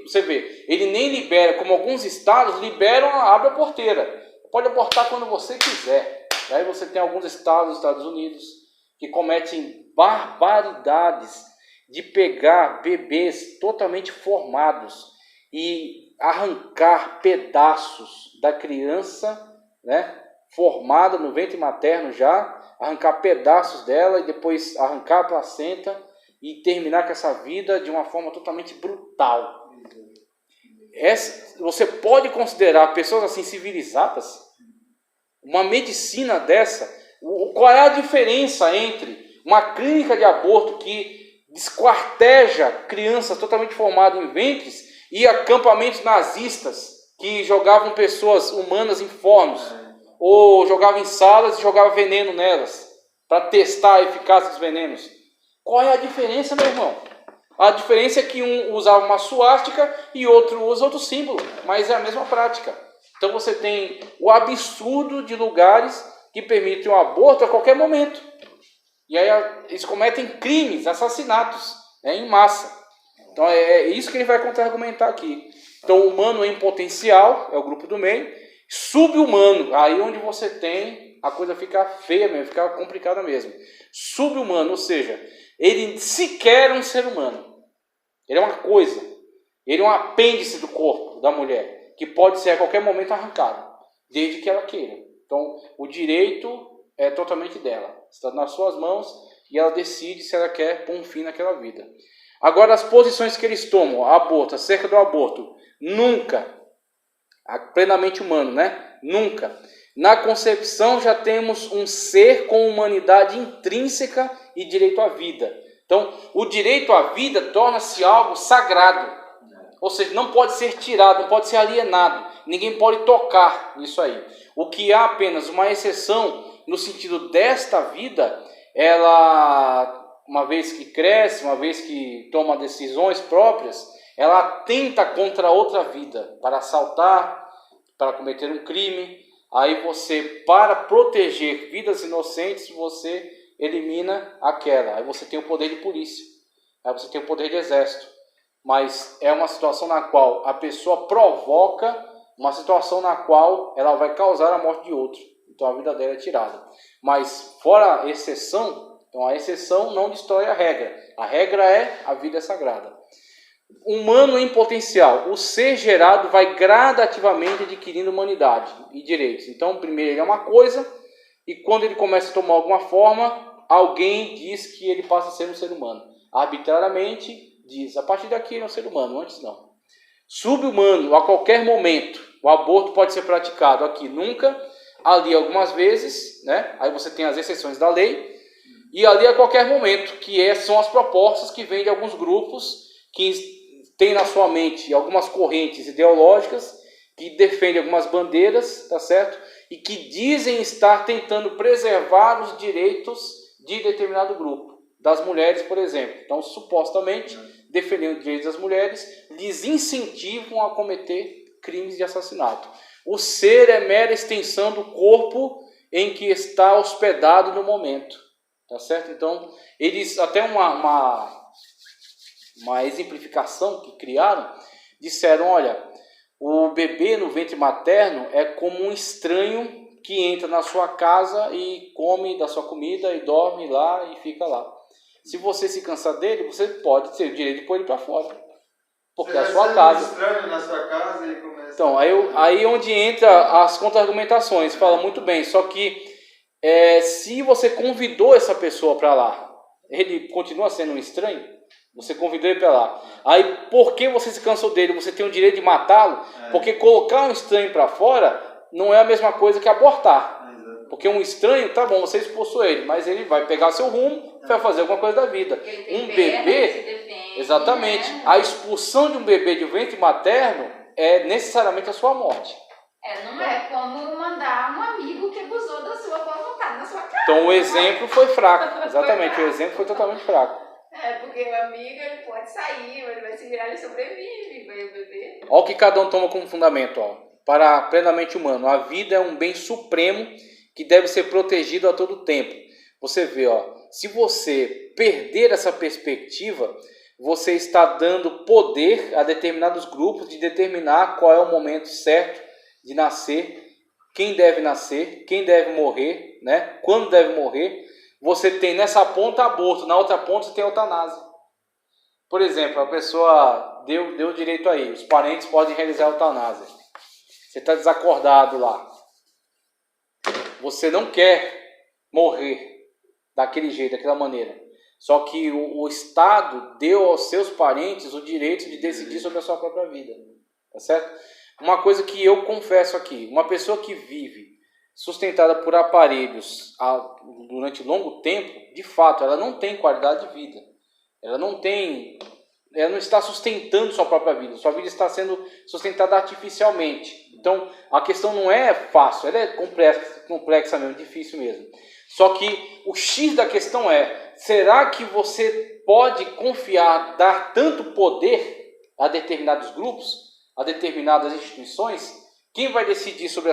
Você vê, ele nem libera, como alguns estados liberam, abre a porteira. Pode abortar quando você quiser. Aí você tem alguns estados dos Estados Unidos que cometem barbaridades de pegar bebês totalmente formados e arrancar pedaços da criança, né, formada no ventre materno já, arrancar pedaços dela e depois arrancar a placenta e terminar com essa vida de uma forma totalmente brutal. Você pode considerar pessoas assim civilizadas? Uma medicina dessa? Qual é a diferença entre uma clínica de aborto que desquarteja crianças totalmente formadas em ventres e acampamentos nazistas que jogavam pessoas humanas informes ou jogavam em salas e jogavam veneno nelas para testar a eficácia dos venenos? Qual é a diferença, meu irmão? A diferença é que um usava uma suástica e outro usa outro símbolo, mas é a mesma prática. Então você tem o absurdo de lugares que permitem o aborto a qualquer momento. E aí eles cometem crimes, assassinatos, em massa. Então é isso que ele vai contra-argumentar aqui. Então o humano em potencial, é o grupo do meio, sub-humano, aí onde você tem, a coisa fica feia mesmo, fica complicada mesmo. Sub-humano, ou seja, ele sequer é um ser humano. Ele é uma coisa. Ele é um apêndice do corpo da mulher, que pode ser a qualquer momento arrancado, desde que ela queira. Então, o direito é totalmente dela. Está nas suas mãos e ela decide se ela quer pôr um fim naquela vida. Agora, as posições que eles tomam, aborto, acerca do aborto, nunca, plenamente humano, né? Nunca. Na concepção já temos um ser com humanidade intrínseca e direito à vida. Então, o direito à vida torna-se algo sagrado. Ou seja, não pode ser tirado, não pode ser alienado. Ninguém pode tocar nisso aí. O que há apenas uma exceção no sentido desta vida, ela, uma vez que cresce, uma vez que toma decisões próprias, ela atenta contra outra vida, para assaltar, para cometer um crime. Aí você, para proteger vidas inocentes, você elimina aquela. Aí você tem o poder de polícia, aí você tem o poder de exército. Mas é uma situação na qual a pessoa provoca uma situação na qual ela vai causar a morte de outro. Então a vida dela é tirada. Mas fora a exceção, então a exceção não destrói a regra. A regra é a vida é sagrada. Humano em potencial, o ser gerado vai gradativamente adquirindo humanidade e direitos. Então primeiro ele é uma coisa e quando ele começa a tomar alguma forma, alguém diz que ele passa a ser um ser humano. Arbitrariamente diz, a partir daqui ele é um ser humano, antes não. Sub-humano, a qualquer momento, o aborto pode ser praticado aqui nunca, ali algumas vezes, né? Aí você tem as exceções da lei, e ali a qualquer momento, são as propostas que vêm de alguns grupos que têm na sua mente algumas correntes ideológicas, que defendem algumas bandeiras, tá certo? E que dizem estar tentando preservar os direitos de determinado grupo. Das mulheres, por exemplo. Então, supostamente, defendendo os direitos das mulheres, lhes incentivam a cometer crimes de assassinato. O ser é mera extensão do corpo em que está hospedado no momento. Tá certo? Então, eles, até uma exemplificação que criaram, disseram, olha, o bebê no ventre materno é como um estranho que entra na sua casa e come da sua comida e dorme lá e fica lá. Se você se cansar dele, você pode ter o direito de pôr ele para fora. Porque é a sua casa. Estranho na sua casa e começa... Então, aí onde entra as contra-argumentações. Fala muito bem, só que se você convidou essa pessoa para lá, ele continua sendo um estranho? Você convidou ele para lá. Aí, por que você se cansou dele? Você tem o direito de matá-lo? Porque colocar um estranho para fora não é a mesma coisa que abortar. Porque um estranho, tá bom, você expulsou ele, mas ele vai pegar seu rumo, vai fazer alguma coisa da vida. Um bebê, exatamente, né? A expulsão de um bebê de ventre materno é necessariamente a sua morte. Não é como mandar um amigo que abusou da sua boa vontade na sua casa. Então o exemplo foi fraco, exatamente, o exemplo foi totalmente fraco. Porque o amigo ele pode sair, ele vai se virar, ele sobrevive, vai o bebê. Olha o que cada um toma como fundamento, ó. Para plenamente humano, a vida é um bem supremo que deve ser protegido a todo tempo. Você vê, ó, se você perder essa perspectiva, você está dando poder a determinados grupos de determinar qual é o momento certo de nascer, quem deve morrer, né? Quando deve morrer. Você tem nessa ponta aborto, na outra ponta você tem eutanásia. por exemplo, a pessoa deu direito aí, os parentes podem realizar a eutanásia. Você está desacordado lá. Você não quer morrer daquele jeito, daquela maneira. Só que o Estado deu aos seus parentes o direito de decidir sobre a sua própria vida. Tá certo? Uma coisa que eu confesso aqui, uma pessoa que vive sustentada por aparelhos durante longo tempo, de fato, ela não tem qualidade de vida. Ela não está sustentando sua própria vida. Sua vida está sendo sustentada artificialmente. Então, a questão não é fácil, ela é complexa mesmo, difícil mesmo. Só que o X da questão é, será que você pode confiar, dar tanto poder a determinados grupos, a determinadas instituições? Quem vai decidir sobre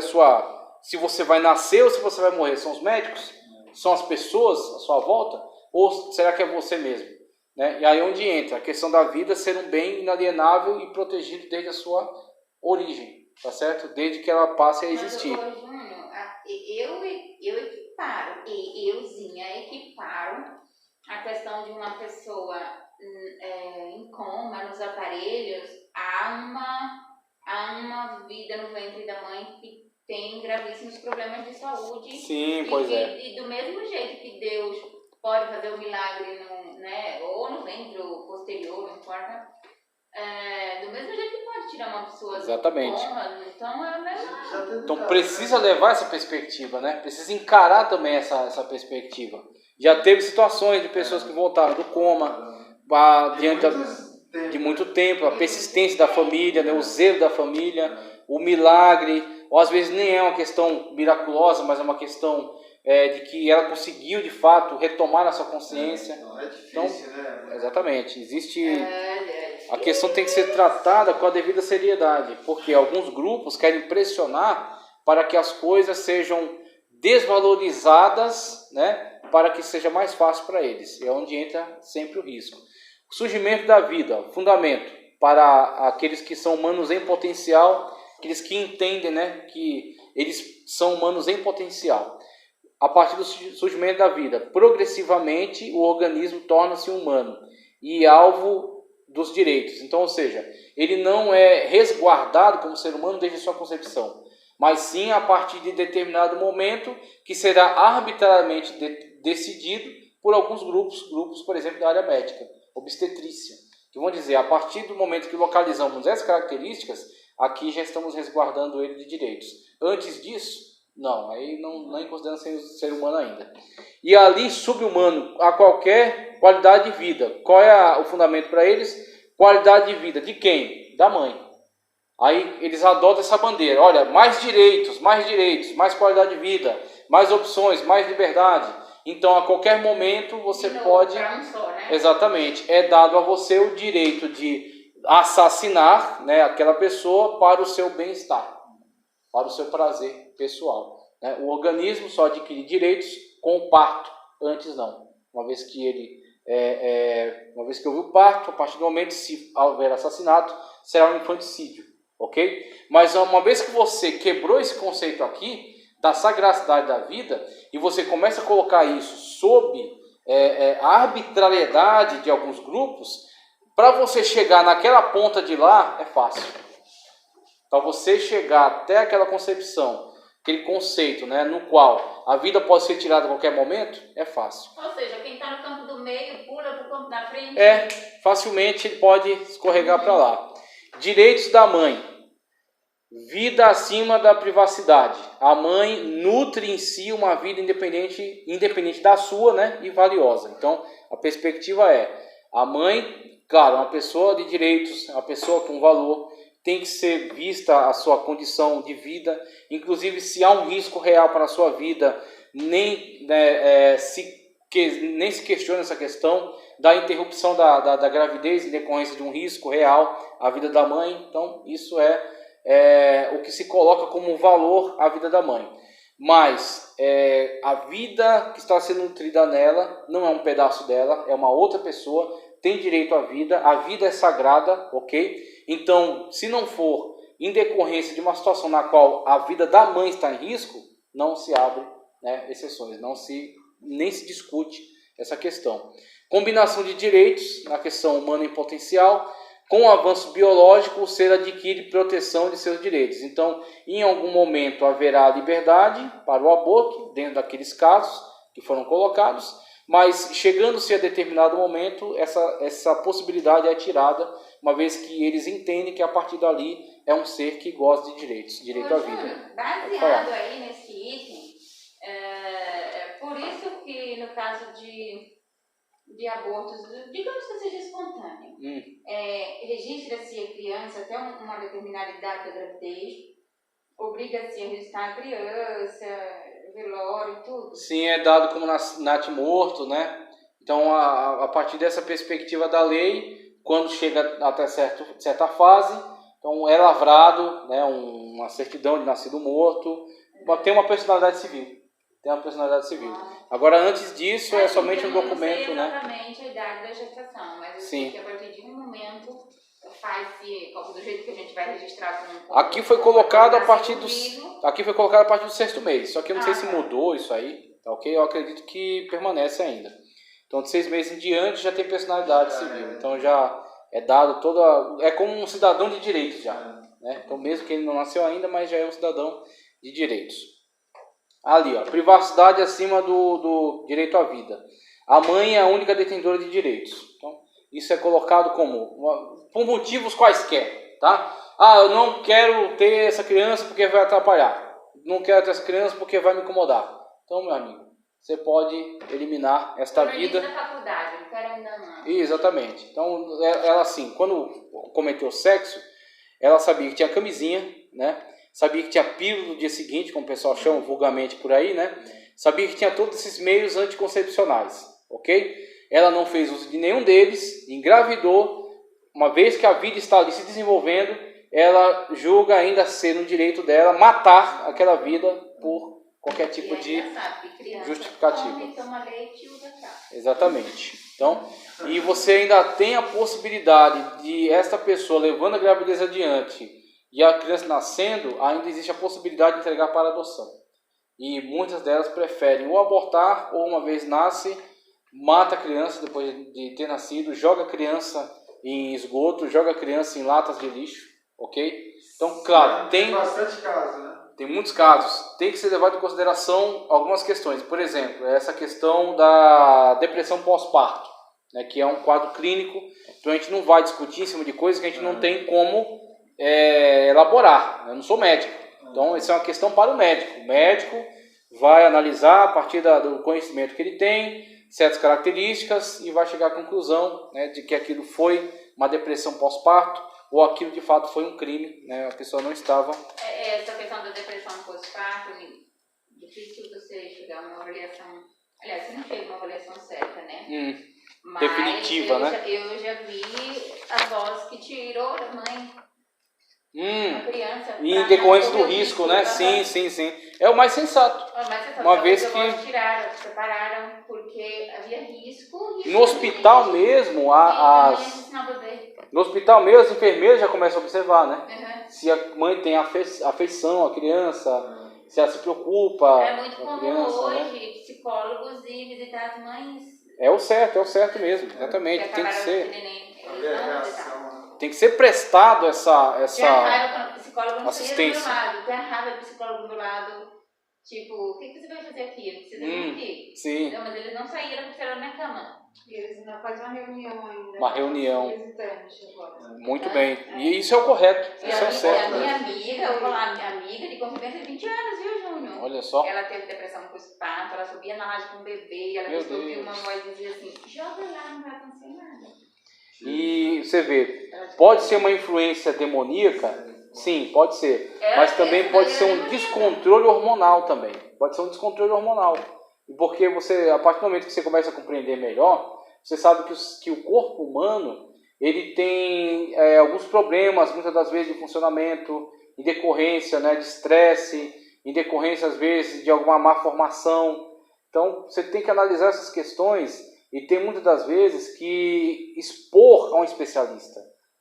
se você vai nascer ou se você vai morrer? São os médicos? São as pessoas à sua volta? Ou será que é você mesmo? Né? E aí onde entra a questão da vida ser um bem inalienável e protegido desde a sua origem, tá certo? Desde que ela passe a existir. Mas, Júnior, eu equiparo, equiparo a questão de uma pessoa em coma, nos aparelhos, a uma vida no ventre da mãe que tem gravíssimos problemas de saúde. Sim, pois é. E do mesmo jeito que Deus pode fazer o milagre ou no ventre ou posterior, não importa. Do mesmo jeito que pode tirar uma pessoa Exatamente. do coma, então é a mesma. Então precisa levar essa perspectiva, né? Precisa encarar também essa perspectiva. Já teve situações de pessoas que voltaram do coma diante de muito tempo, a persistência da família, né? O zelo da família, o milagre, ou às vezes nem é uma questão miraculosa, mas é uma questão de que ela conseguiu de fato retomar a sua consciência. É difícil, então, né? Exatamente, existe. A questão tem que ser tratada com a devida seriedade, porque alguns grupos querem pressionar para que as coisas sejam desvalorizadas, né, para que seja mais fácil para eles. É onde entra sempre o risco. O surgimento da vida, fundamento para aqueles que são humanos em potencial, aqueles que entendem, né, que eles são humanos em potencial. A partir do surgimento da vida, progressivamente o organismo torna-se humano e alvo dos direitos. Então, ou seja, ele não é resguardado como ser humano desde sua concepção, mas sim a partir de determinado momento que será arbitrariamente decidido por alguns grupos, por exemplo, da área médica, obstetrícia, que vão dizer, a partir do momento que localizamos essas características, aqui já estamos resguardando ele de direitos. Antes disso, não, aí não é considerando ser humano ainda. E ali, subhumano, a qualquer qualidade de vida. Qual é o fundamento para eles? Qualidade de vida. De quem? Da mãe. Aí eles adotam essa bandeira. Olha, mais direitos, mais qualidade de vida, mais opções, mais liberdade. Então, a qualquer momento, você pode... né? Exatamente. É dado a você o direito de assassinar, né, aquela pessoa para o seu bem-estar, para o seu prazer pessoal. Né? O organismo só adquire direitos com o parto, antes não. Uma vez que houve o parto, a partir do momento, se houver assassinato, será um infanticídio, ok? Mas uma vez que você quebrou esse conceito aqui, da sagralidade da vida, e você começa a colocar isso sob a arbitrariedade de alguns grupos, para você chegar naquela ponta de lá, é fácil. Para você chegar até aquela concepção, aquele conceito, né, no qual a vida pode ser tirada a qualquer momento, é fácil. Ou seja, quem está no campo do meio pula para o campo da frente. Facilmente ele pode escorregar para lá. Direitos da mãe. Vida acima da privacidade. A mãe nutre em si uma vida independente da sua, né, e valiosa. Então, a perspectiva é, a mãe, claro, uma pessoa de direitos, uma pessoa com valor, tem que ser vista a sua condição de vida, inclusive se há um risco real para a sua vida, nem se questiona essa questão da interrupção da gravidez em decorrência de um risco real à vida da mãe. Então, isso é o que se coloca como valor à vida da mãe. Mas a vida que está sendo nutrida nela não é um pedaço dela, é uma outra pessoa, tem direito à vida, a vida é sagrada, ok? Então, se não for em decorrência de uma situação na qual a vida da mãe está em risco, não se abre, né, exceções, nem se discute essa questão. Combinação de direitos na questão humana em potencial, com o avanço biológico, o ser adquire proteção de seus direitos. Então, em algum momento haverá liberdade para o aborto, dentro daqueles casos que foram colocados, mas chegando-se a determinado momento, essa possibilidade é tirada, uma vez que eles entendem que a partir dali é um ser que gosta de direitos, direito à vida. Baseado aí nesse item, por isso que no caso de abortos, digamos que seja espontâneo, registra-se a criança até uma determinada idade da gravidez, obriga-se a registrar a criança, velório e tudo. Sim, é dado como natimorto, né? Então, a partir dessa perspectiva da lei, quando chega até certa fase, então é lavrado, né, uma certidão de nascido morto, tem uma personalidade civil. Agora, antes disso, é somente um documento, né? Exatamente a idade da gestação, mas eu sei que a partir de um momento faz-se, do jeito que a gente vai registrar com aqui foi colocado a partir do sexto mês, só que eu não sei se mudou isso aí, tá ok? Eu acredito que permanece ainda. Então, de 6 meses em diante já tem personalidade civil, então já é dado é como um cidadão de direitos já, né? Então, mesmo que ele não nasceu ainda, mas já é um cidadão de direitos. Ali, ó, privacidade acima do direito à vida. A mãe é a única detentora de direitos. Então, isso é colocado como, por motivos quaisquer, tá? Eu não quero ter essa criança porque vai atrapalhar. Não quero ter essa criança porque vai me incomodar. Então, meu amigo, você pode eliminar esta vida. Da faculdade, não quero ainda não. Exatamente. Então, ela assim, quando cometeu sexo, ela sabia que tinha camisinha, né? Sabia que tinha pílula no dia seguinte, como o pessoal chama vulgarmente por aí, né? Sabia que tinha todos esses meios anticoncepcionais, ok? Ela não fez uso de nenhum deles, engravidou. Uma vez que a vida está ali se desenvolvendo, ela julga ainda ser um direito dela matar aquela vida por qualquer tipo de justificativa. Toma leite e usa chá. Exatamente. Então, e você ainda tem a possibilidade de esta pessoa levando a gravidez adiante e a criança nascendo, ainda existe a possibilidade de entregar para adoção. E muitas delas preferem ou abortar, ou uma vez nasce, mata a criança depois de ter nascido, joga a criança em esgoto, joga a criança em latas de lixo, ok? Então, claro, tem bastante casos, né? Tem muitos casos. Tem que ser levado em consideração algumas questões. Por exemplo, essa questão da depressão pós-parto, né, que é um quadro clínico. Então a gente não vai discutir em cima de coisas que a gente não tem como elaborar. Eu não sou médico. Então isso é uma questão para o médico. O médico vai analisar a partir do conhecimento que ele tem, certas características, e vai chegar à conclusão, né, de que aquilo foi uma depressão pós-parto, ou aquilo de fato foi um crime, né? A pessoa não estava... Essa questão da depressão pós-parto, difícil você chegar a uma avaliação... Aliás, você não chega a uma avaliação certa, né? Mas definitiva, né? Eu já vi avós que tirou da mãe uma criança... Em decorrência do risco, né? Sim. É o mais sensato. Uma vez que... Os tiraram, separaram, porque havia risco... No hospital mesmo, no hospital mesmo, as enfermeiras já começam a observar, né? Se a mãe tem afeição à criança, se ela se preocupa. É muito comum criança, hoje, né? Psicólogos ir visitar as mães. É o certo mesmo, exatamente. Tem que ser. Tem que ser prestado essa assistência. Tem raiva do psicólogo do lado. Tipo, o que você vai fazer aqui? Não precisa vir aqui. Sim. Não, mas eles não saíram porque eram na minha cama. Eles ainda fazem uma reunião ainda. Uma reunião. Agora. Muito bem. E isso é o correto. Isso é o certo. A minha amiga, eu vou lá, minha amiga de convivência de 20 anos, viu, Júnior? Olha só. Ela teve depressão pós-parto, ela subia na laje com um bebê, ela ouvia uma voz e dizia assim, joga lá, não vai acontecer nada. E você vê, pode ser uma influência demoníaca? Sim, pode ser. Mas também pode ser um descontrole hormonal também. Pode ser um descontrole hormonal. Porque você, a partir do momento que você começa a compreender melhor, você sabe que o corpo humano, ele tem alguns problemas, muitas das vezes, de funcionamento, em decorrência, né, de estresse, em decorrência, às vezes, de alguma má formação. Então, você tem que analisar essas questões e tem muitas das vezes que expor a um especialista,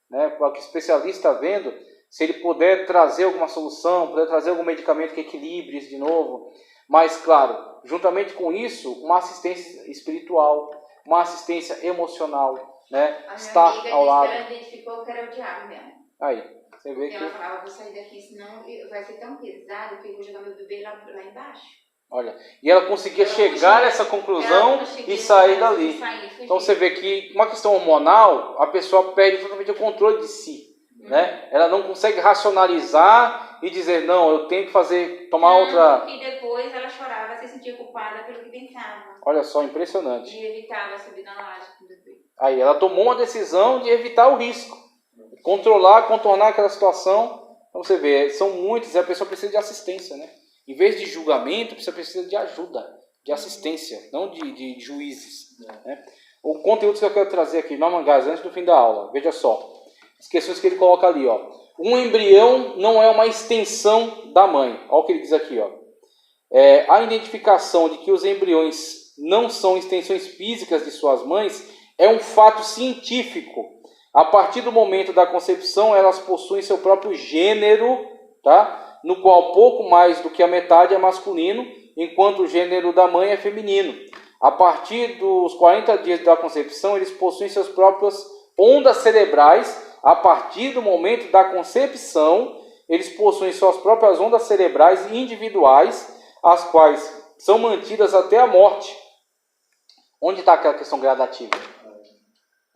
né, para que o especialista vendo, se ele puder trazer alguma solução, puder trazer algum medicamento que equilibre isso de novo. Mas, claro, juntamente com isso, uma assistência espiritual, uma assistência emocional, né? A minha Estar amiga ao disse lado. que ela identificou que era o diabo mesmo. Aí, você vê E ela que... falava, vou sair daqui, senão vai ser tão pesado que eu vou jogar meu bebê lá embaixo. Olha, e ela conseguia chegar a essa conclusão e sair dali. Então você vê que uma questão hormonal, a pessoa perde totalmente o controle de si. Né? Ela não consegue racionalizar e dizer, não, eu tenho que tomar outra... E depois ela chorava, se sentia culpada pelo que pensava. Olha só, impressionante. E evitava subir na laje com o bebê. Aí ela tomou uma decisão de evitar o risco. Contornar aquela situação. Então você vê, são muitos e a pessoa precisa de assistência, né? Em vez de julgamento, você precisa de ajuda, de assistência, não de juízes. Né? O conteúdo que eu quero trazer aqui, Norman Geisler, antes do fim da aula, veja só. As questões que ele coloca ali, ó. Um embrião não é uma extensão da mãe. Olha o que ele diz aqui, ó. A identificação de que os embriões não são extensões físicas de suas mães é um fato científico. A partir do momento da concepção, elas possuem seu próprio gênero, tá? No qual pouco mais do que a metade é masculino, enquanto o gênero da mãe é feminino. A partir dos 40 dias da concepção, eles possuem suas próprias ondas cerebrais. A partir do momento da concepção, eles possuem suas próprias ondas cerebrais individuais, as quais são mantidas até a morte. Onde está aquela questão gradativa?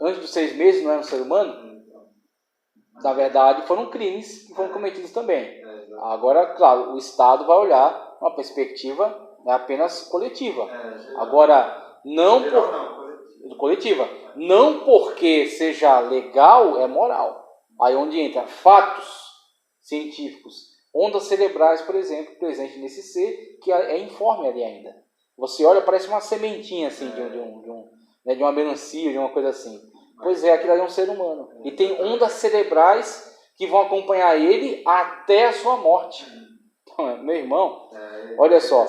Antes dos 6 meses não era um ser humano? Na verdade, foram crimes que foram cometidos também. Agora, claro, o Estado vai olhar uma perspectiva apenas coletiva. Agora, coletiva. Não porque seja legal, é moral. Aí onde entra fatos científicos. Ondas cerebrais, por exemplo, presente nesse ser, que é informe ali ainda. Você olha, parece uma sementinha assim, de uma melancia, de uma coisa assim. Pois é, aquilo ali é um ser humano. E tem ondas cerebrais que vão acompanhar ele até a sua morte. Então, meu irmão, olha só.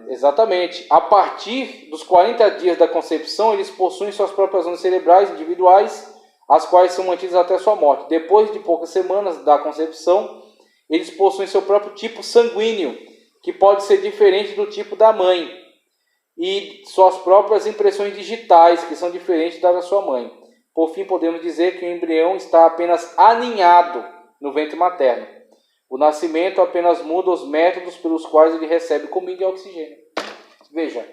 Exatamente. A partir dos 40 dias da concepção, eles possuem suas próprias ondas cerebrais individuais, as quais são mantidas até a sua morte. Depois de poucas semanas da concepção, eles possuem seu próprio tipo sanguíneo, que pode ser diferente do tipo da mãe, e suas próprias impressões digitais, que são diferentes das da sua mãe. Por fim, podemos dizer que o embrião está apenas aninhado no ventre materno. O nascimento apenas muda os métodos pelos quais ele recebe comida e oxigênio. Veja,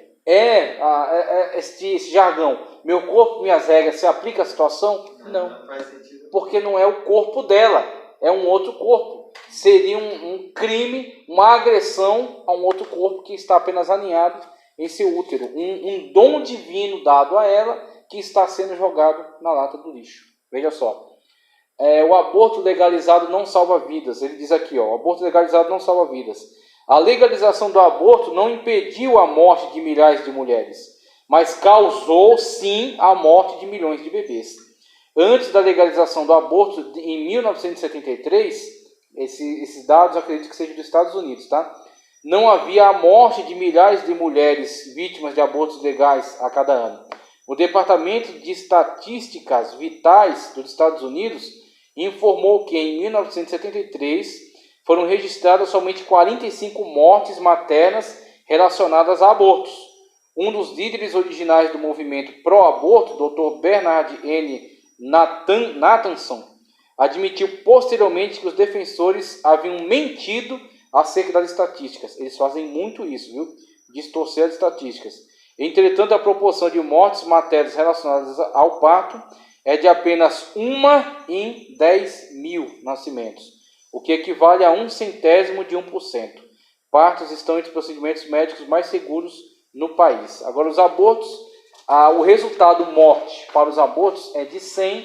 esse jargão, meu corpo, minhas regras, se aplica à situação? Não. Faz sentido. Porque não é o corpo dela, é um outro corpo. Seria um crime, uma agressão a um outro corpo que está apenas aninhado em seu útero. Um dom divino dado a ela que está sendo jogado na lata do lixo. Veja só. O aborto legalizado não salva vidas. Ele diz aqui, ó, o aborto legalizado não salva vidas. A legalização do aborto não impediu a morte de milhares de mulheres, mas causou sim a morte de milhões de bebês. Antes da legalização do aborto, em 1973, esses dados acredito que sejam dos Estados Unidos, tá? Não havia a morte de milhares de mulheres vítimas de abortos legais a cada ano. O Departamento de Estatísticas Vitais dos Estados Unidos informou que em 1973 foram registradas somente 45 mortes maternas relacionadas a abortos. Um dos líderes originais do movimento pró-aborto, Dr. Bernard N. Nathanson, admitiu posteriormente que os defensores haviam mentido acerca das estatísticas. Eles fazem muito isso, viu? Distorcer as estatísticas. Entretanto, a proporção de mortes maternas relacionadas ao parto é de apenas 1 em 10.000 nascimentos, o que equivale a 0,01%. Partos estão entre os procedimentos médicos mais seguros no país. Agora, os abortos, o resultado morte para os abortos é de 100%.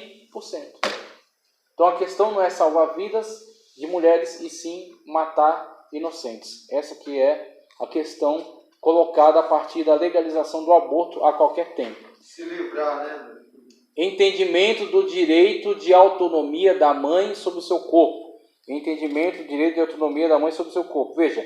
Então, a questão não é salvar vidas de mulheres, e sim matar inocentes. Essa que é a questão colocada a partir da legalização do aborto a qualquer tempo. Se livrar, né? Entendimento do direito de autonomia da mãe sobre o seu corpo. Entendimento do direito de autonomia da mãe sobre o seu corpo. Veja,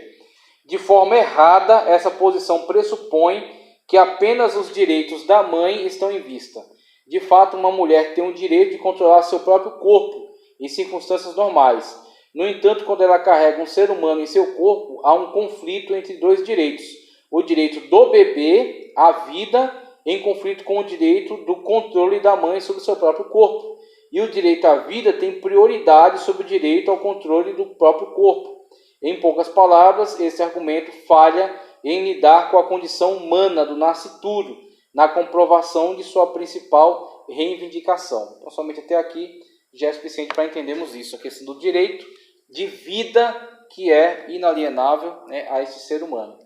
de forma errada, essa posição pressupõe que apenas os direitos da mãe estão em vista. De fato, uma mulher tem o direito de controlar seu próprio corpo em circunstâncias normais. No entanto, quando ela carrega um ser humano em seu corpo, há um conflito entre dois direitos. O direito do bebê à vida em conflito com o direito do controle da mãe sobre o seu próprio corpo. E o direito à vida tem prioridade sobre o direito ao controle do próprio corpo. Em poucas palavras, esse argumento falha em lidar com a condição humana do nascituro, na comprovação de sua principal reivindicação. Então, somente até aqui já é suficiente para entendermos isso, a questão do direito de vida que é inalienável, né, a esse ser humano.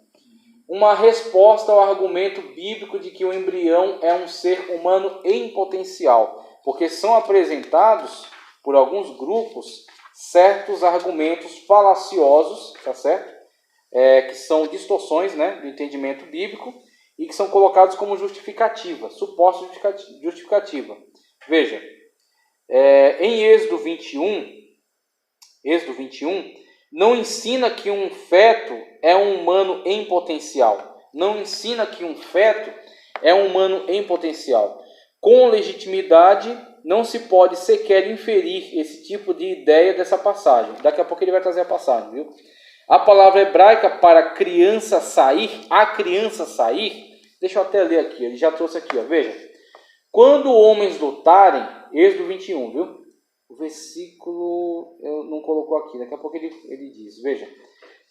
Uma resposta ao argumento bíblico de que o embrião é um ser humano em potencial, porque são apresentados por alguns grupos certos argumentos falaciosos, tá certo? Que são distorções, né, do entendimento bíblico e que são colocados como justificativa, suposta justificativa. Veja, em Êxodo 21, não ensina que um feto é um humano em potencial. Não ensina que um feto é um humano em potencial. Com legitimidade, não se pode sequer inferir esse tipo de ideia dessa passagem. Daqui a pouco ele vai trazer a passagem, viu? A palavra hebraica para criança sair, a criança sair, deixa eu até ler aqui, ele já trouxe aqui, ó, veja. Quando homens lutarem, Êxodo 21, viu? O versículo, eu não colocou aqui, daqui a pouco ele diz, veja.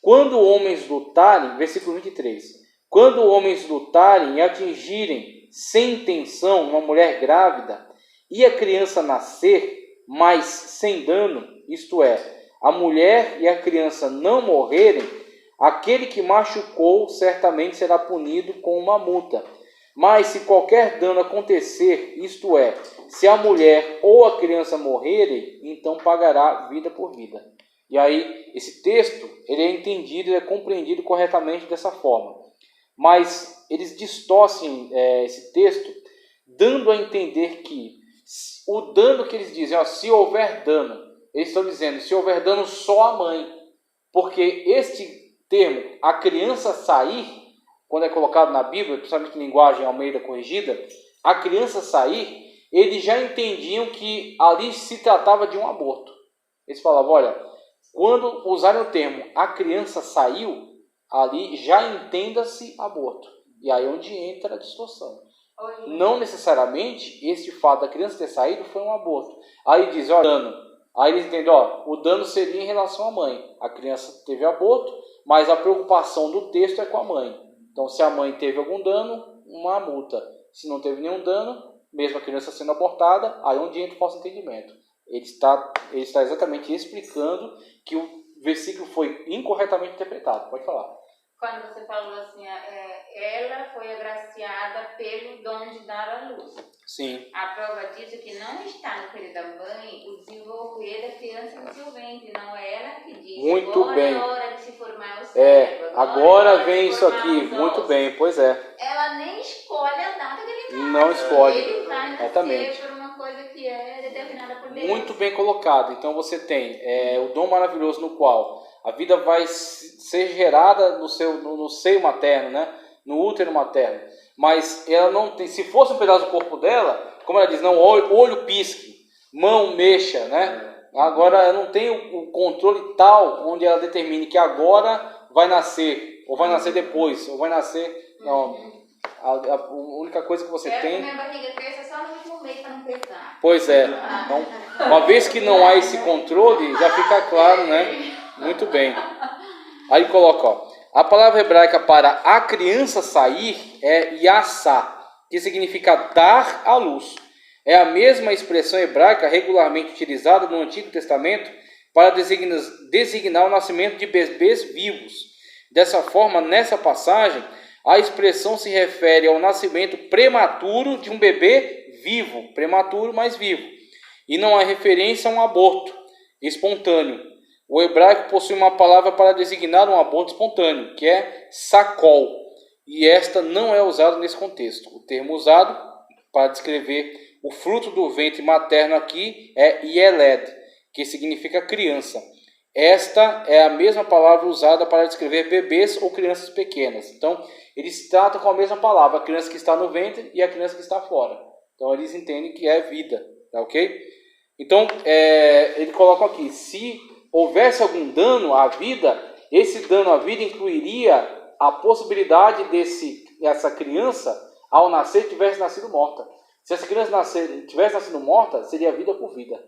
Quando homens lutarem, versículo 23. Quando homens lutarem e atingirem sem intenção uma mulher grávida e a criança nascer, mas sem dano, isto é, a mulher e a criança não morrerem, aquele que machucou certamente será punido com uma multa. Mas se qualquer dano acontecer, isto é, se a mulher ou a criança morrerem, então pagará vida por vida. E aí, esse texto, ele é entendido, ele é compreendido corretamente dessa forma. Mas eles distorcem esse texto, dando a entender que o dano que eles dizem, ó, se houver dano, eles estão dizendo, se houver dano só a mãe. Porque este termo, a criança sair, quando é colocado na Bíblia, principalmente em linguagem Almeida corrigida, a criança sair, eles já entendiam que ali se tratava de um aborto. Eles falavam, olha, quando usarem o termo a criança saiu, ali já entenda-se aborto. E aí é onde entra a distorção. Não necessariamente esse fato da criança ter saído foi um aborto. Aí diz, ó, dano. Aí eles entendem, ó, o dano seria em relação à mãe. A criança teve aborto, mas a preocupação do texto é com a mãe. Então, se a mãe teve algum dano, uma multa. Se não teve nenhum dano, mesmo a criança sendo abortada, aí é onde entra o falso entendimento. Ele está exatamente explicando que o versículo foi incorretamente interpretado. Pode falar. Quando você falou assim, ela foi agraciada pelo dom de dar à luz. Sim. A prova disso é que não está no período da mãe o desenvolver da criança no seu ventre. Não é ela que diz. Muito agora bem. É hora de se formar o cérebro. Agora vem isso aqui. Muito bem, pois é. Ela nem escolhe a data que ele nasce. Não escolhe. Ele vai nascer por uma coisa que é determinada por Deus. Muito bem colocado. Então você tem o dom maravilhoso no qual a vida vai ser gerada no seio materno, né? No útero materno. Mas ela não tem, se fosse um pedaço do corpo dela, como ela diz, não, olho pisque, mão mexa, né? Agora ela não tem o controle tal onde ela determine que agora vai nascer, ou vai nascer depois, ou vai nascer. Não. A única coisa que você tem. Minha barriga cresce só no último mês para não pesar. Pois é. Então, uma vez que não há esse controle, já fica claro, né? Muito bem. Aí coloca, ó, a palavra hebraica para a criança sair é yassá, que significa dar à luz. É a mesma expressão hebraica regularmente utilizada no Antigo Testamento para designar o nascimento de bebês vivos. Dessa forma, nessa passagem, a expressão se refere ao nascimento prematuro de um bebê vivo, prematuro, mas vivo, e não há referência a um aborto espontâneo. O hebraico possui uma palavra para designar um aborto espontâneo, que é sakol, e esta não é usada nesse contexto. O termo usado para descrever o fruto do ventre materno aqui é yeled, que significa criança. Esta é a mesma palavra usada para descrever bebês ou crianças pequenas. Então, eles tratam com a mesma palavra, a criança que está no ventre e a criança que está fora. Então, eles entendem que é vida, tá ok? Então, ele coloca aqui, se houvesse algum dano à vida, esse dano à vida incluiria a possibilidade dessa criança, ao nascer, tivesse nascido morta. Se essa criança tivesse nascido morta, seria vida por vida.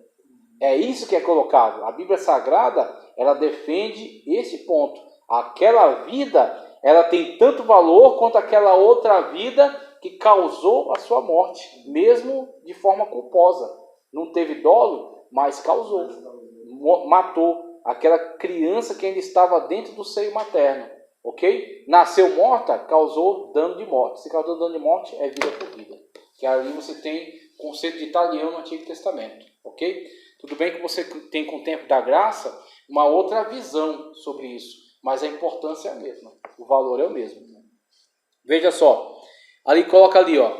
É isso que é colocado. A Bíblia Sagrada, ela defende esse ponto. Aquela vida, ela tem tanto valor quanto aquela outra vida que causou a sua morte, mesmo de forma culposa. Não teve dolo, mas causou. Matou aquela criança que ainda estava dentro do seio materno. Ok? Nasceu morta, causou dano de morte. Se causou dano de morte, é vida por vida. Que ali você tem conceito de talião no Antigo Testamento. Ok? Tudo bem que você tem com o tempo da graça uma outra visão sobre isso. Mas a importância é a mesma. O valor é o mesmo. Veja só. Ali coloca ali, ó.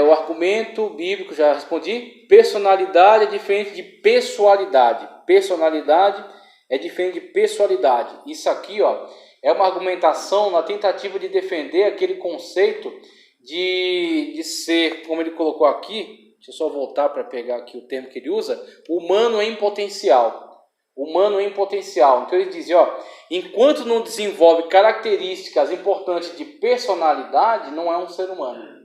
O argumento bíblico, já respondi. Personalidade é diferente de pessoalidade. Personalidade é diferente de pessoalidade. Isso aqui, ó, é uma argumentação na tentativa de defender aquele conceito de ser, como ele colocou aqui, deixa eu só voltar para pegar aqui o termo que ele usa, humano em potencial. Humano em potencial. Então ele diz, ó, enquanto não desenvolve características importantes de personalidade, não é um ser humano.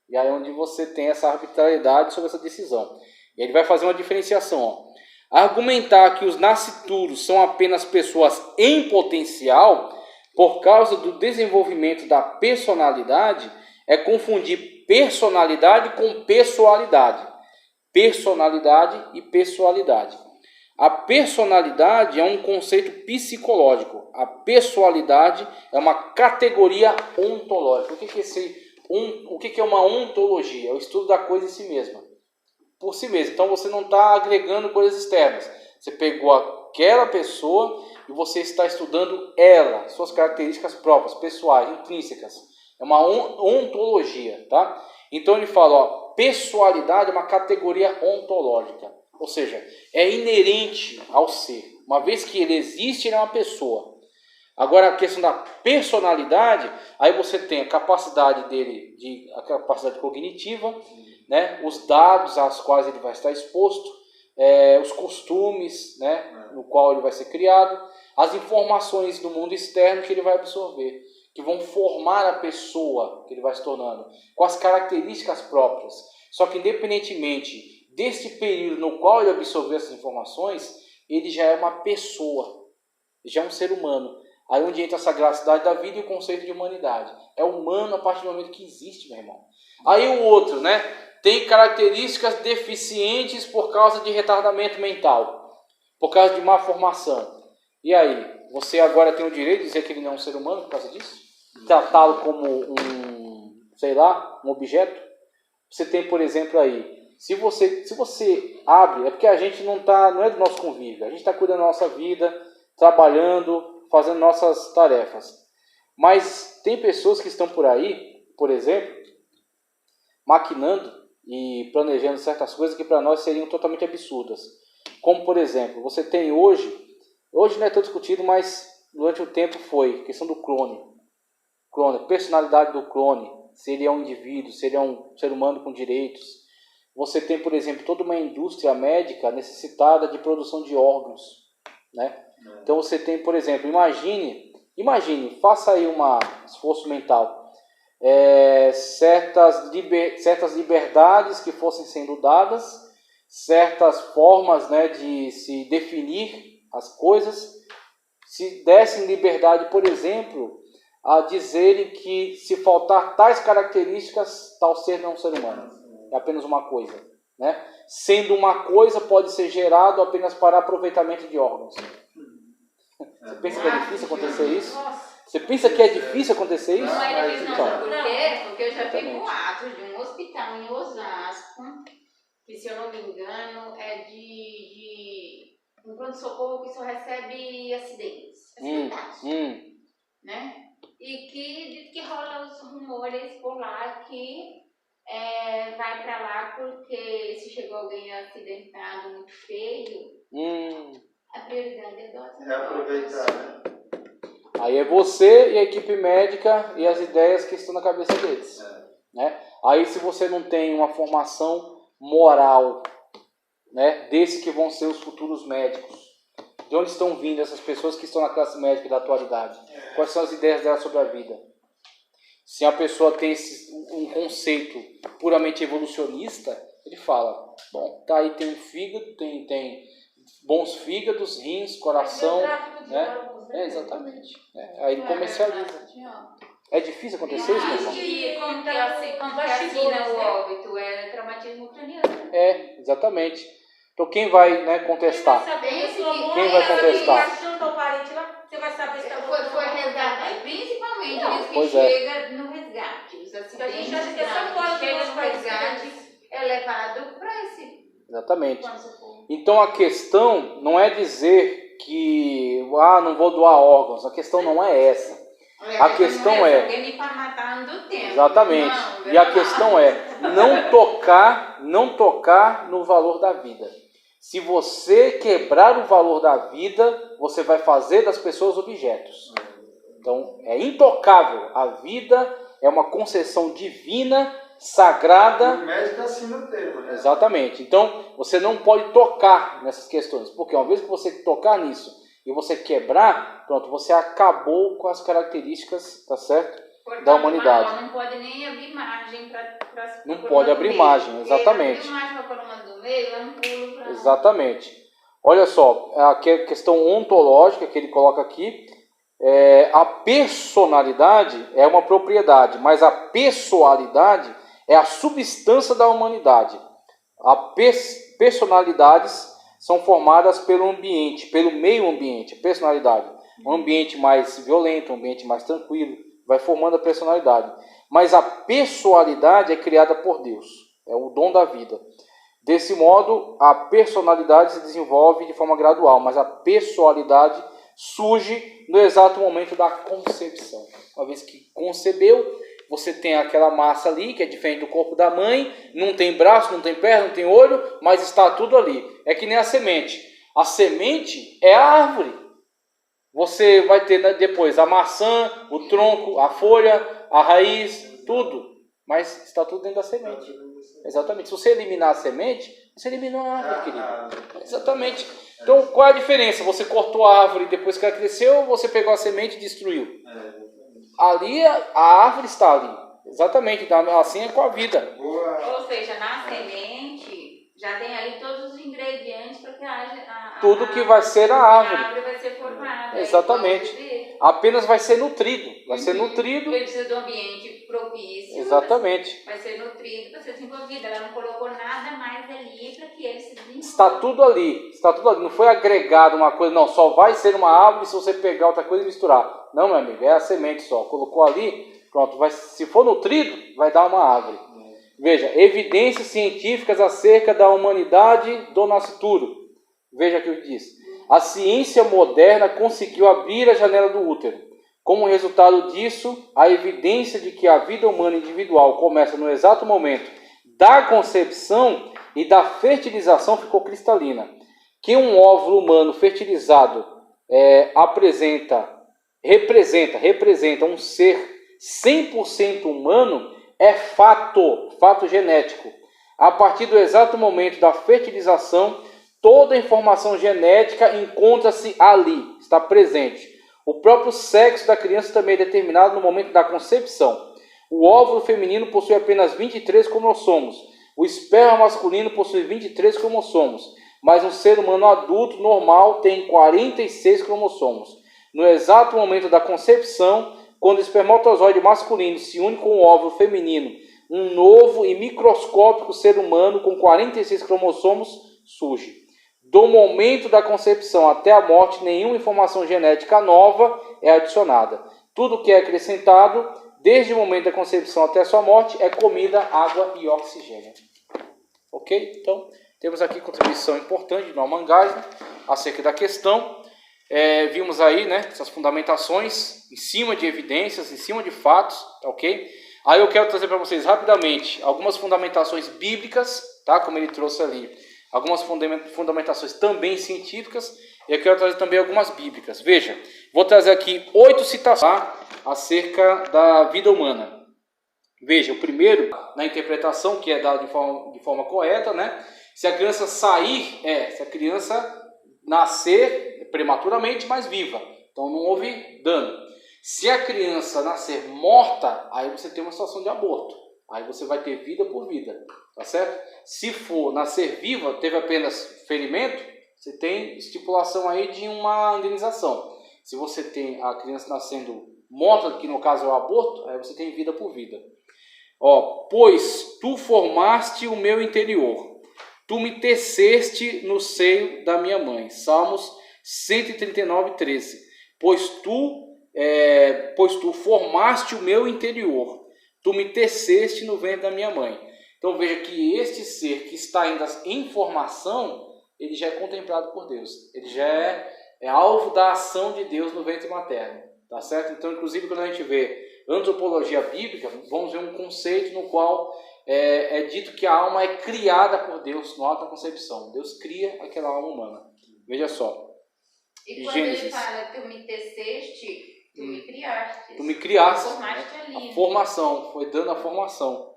E aí é onde você tem essa arbitrariedade sobre essa decisão. E ele vai fazer uma diferenciação, ó. Argumentar que os nascituros são apenas pessoas em potencial, por causa do desenvolvimento da personalidade, é confundir personalidade com pessoalidade. Personalidade e pessoalidade. A personalidade é um conceito psicológico. A pessoalidade é uma categoria ontológica. O que é uma ontologia? É o estudo da coisa em si mesma. Por si mesmo. Então você não está agregando coisas externas. Você pegou aquela pessoa e você está estudando ela, suas características próprias, pessoais, intrínsecas. É uma ontologia, tá? Então ele fala, ó, pessoalidade é uma categoria ontológica. Ou seja, é inerente ao ser. Uma vez que ele existe, ele é uma pessoa. Agora a questão da personalidade, aí você tem a capacidade dele, a capacidade cognitiva, né? Os dados aos quais ele vai estar exposto, os costumes, né? No qual ele vai ser criado, as informações do mundo externo que ele vai absorver, que vão formar a pessoa que ele vai se tornando, com as características próprias. Só que independentemente deste período no qual ele absorveu essas informações, ele já é uma pessoa, já é um ser humano. Aí onde entra a sagracidade da vida e o conceito de humanidade. É humano a partir do momento que existe, meu irmão. Aí o outro, né? Tem características deficientes por causa de retardamento mental, por causa de má formação. E aí, você agora tem o direito de dizer que ele não é um ser humano por causa disso? Tratá-lo como um objeto? Você tem, por exemplo, aí, se você abre, é porque a gente não é do nosso convívio, a gente está cuidando da nossa vida, trabalhando, fazendo nossas tarefas. Mas tem pessoas que estão por aí, por exemplo, maquinando e planejando certas coisas que para nós seriam totalmente absurdas. Como, por exemplo, você tem hoje não é tão discutido, mas durante o tempo foi, a questão do clone, personalidade do clone, se ele é um indivíduo, se ele é um ser humano com direitos. Você tem, por exemplo, toda uma indústria médica necessitada de produção de órgãos, né? Então você tem, por exemplo, imagine, faça aí um esforço mental, certas liberdades que fossem sendo dadas, certas formas, né, de se definir as coisas, se dessem liberdade, por exemplo, a dizerem que se faltar tais características, tal ser não é um ser humano, é apenas uma coisa, né? Sendo uma coisa, pode ser gerado apenas para aproveitamento de órgãos. Você pensa que é difícil acontecer isso? Você pensa que é difícil acontecer isso? Não é difícil, não. Então, Por quê? Porque eu já vi boatos de um hospital em Osasco, que, se eu não me engano, é de um pronto-socorro que só recebe acidentes. Né? E que rola os rumores por lá que vai pra lá porque se chegou alguém acidentado muito feio, a prioridade é doação. É aproveitar, né? Aí é você e a equipe médica e as ideias que estão na cabeça deles. Né? Aí se você não tem uma formação moral, né, desses que vão ser os futuros médicos, De onde estão vindo essas pessoas que estão na classe médica da atualidade? Quais são as ideias delas sobre a vida? Se a pessoa tem um conceito puramente evolucionista, ele fala, bom, tá aí, tem um fígado, tem bons fígados, rins, coração, né? Exatamente. Aí ele comercializa. É difícil acontecer isso, meu irmão? E como que assina o óbito? É traumatismo craniano. Exatamente. Então quem vai, né, contestar? Quem vai contestar? Você vai saber se foi resgate, principalmente eles que Pois chegam no resgate. Os acidentes a gente já chega no resgate, é levado para esse. Exatamente. Então a questão não é dizer que não vou doar órgãos. A questão não é essa. A questão é. Alguém me matando tempo. Exatamente. E a questão é não tocar no valor da vida. Se você quebrar o valor da vida, você vai fazer das pessoas objetos. Então, é intocável. A vida é uma concessão divina, sagrada. O médico assina o termo, né? Exatamente. Então, você não pode tocar nessas questões. Porque uma vez que você tocar nisso e você quebrar, pronto, você acabou com as características, tá certo? Portanto, da humanidade. Não pode nem abrir margem para não pode abrir margem, exatamente. Abrir margem para a coluna do meio, é um pulo para... Exatamente. Olha só, a questão ontológica que ele coloca aqui, a personalidade é uma propriedade, mas a pessoalidade é a substância da humanidade. Personalidades são formadas pelo ambiente, pelo meio ambiente, personalidade. Um ambiente mais violento, um ambiente mais tranquilo, vai formando a personalidade. Mas a pessoalidade é criada por Deus. É o dom da vida. Desse modo, a personalidade se desenvolve de forma gradual, mas a pessoalidade surge no exato momento da concepção. Uma vez que concebeu, você tem aquela massa ali, que é diferente do corpo da mãe, não tem braço, não tem perna, não tem olho, mas está tudo ali. É que nem a semente. A semente é a árvore. Você vai ter depois a maçã, o tronco, a folha, a raiz, tudo. Mas está tudo dentro da semente. Exatamente. Se você eliminar a semente, você eliminou a árvore, querido. Exatamente. Então, qual é a diferença? Você cortou a árvore depois que ela cresceu ou você pegou a semente e destruiu? Ali, a árvore está ali. Exatamente. Assim é com a vida. Ou seja, na semente já tem ali todos os ingredientes para que haja tudo que vai ser a árvore. A árvore vai ser formada. Exatamente. Apenas vai ser nutrido. Vai ser nutrido. Ele precisa de um ambiente propício. Exatamente. Vai ser nutrido para ser desenvolvido. Ela não colocou nada mais ali para que ele se desenvolva. Está tudo ali. Está tudo ali. Não foi agregado uma coisa, não. Só vai ser uma árvore se você pegar outra coisa e misturar. Não, meu amigo. É a semente só. Colocou ali, pronto. Se for nutrido, vai dar uma árvore. Veja, evidências científicas acerca da humanidade do nascituro. Veja o que ele diz. A ciência moderna conseguiu abrir a janela do útero. Como resultado disso, a evidência de que a vida humana individual começa no exato momento da concepção e da fertilização ficou cristalina. Que um óvulo humano fertilizado representa um ser 100% humano é fato genético. A partir do exato momento da fertilização, toda a informação genética encontra-se ali, está presente. O próprio sexo da criança também é determinado no momento da concepção. O óvulo feminino possui apenas 23 cromossomos. O esperma masculino possui 23 cromossomos. Mas um ser humano adulto normal tem 46 cromossomos. No exato momento da concepção, quando o espermatozoide masculino se une com o óvulo feminino, um novo e microscópico ser humano com 46 cromossomos surge. Do momento da concepção até a morte, nenhuma informação genética nova é adicionada. Tudo que é acrescentado, desde o momento da concepção até a sua morte, é comida, água e oxigênio. Ok? Então, temos aqui contribuição importante de Norman Geisler acerca da questão. Vimos aí, né, essas fundamentações em cima de evidências, em cima de fatos, ok? Aí eu quero trazer para vocês rapidamente algumas fundamentações bíblicas, tá? Como ele trouxe ali, algumas fundamentações também científicas, e eu quero trazer também algumas bíblicas. Veja, vou trazer aqui 8 citações acerca da vida humana. Veja, o primeiro, na interpretação, que é dada de forma correta, né? Se a criança nascer, nascer prematuramente, mas viva. Então não houve dano. Se a criança nascer morta, aí você tem uma situação de aborto. Aí você vai ter vida por vida, tá certo? Se for nascer viva, teve apenas ferimento, você tem estipulação aí de uma indenização. Se você tem a criança nascendo morta, que no caso é o aborto, aí você tem vida por vida. Pois tu formaste o meu interior, tu me teceste no seio da minha mãe. Salmos 139, 13. Pois tu formaste o meu interior, tu me teceste no ventre da minha mãe. Então veja que este ser que está ainda em formação, ele já é contemplado por Deus. Ele já é alvo da ação de Deus no ventre materno. Tá certo? Então, inclusive, quando a gente vê antropologia bíblica, vamos ver um conceito no qual é dito que a alma é criada por Deus no ato da concepção. Deus cria aquela alma humana. Veja só. E quando Gênesis. ele fala, tu me teceste, tu me criaste. Tu me criaste. Formaste ali. A formação, foi dando a formação.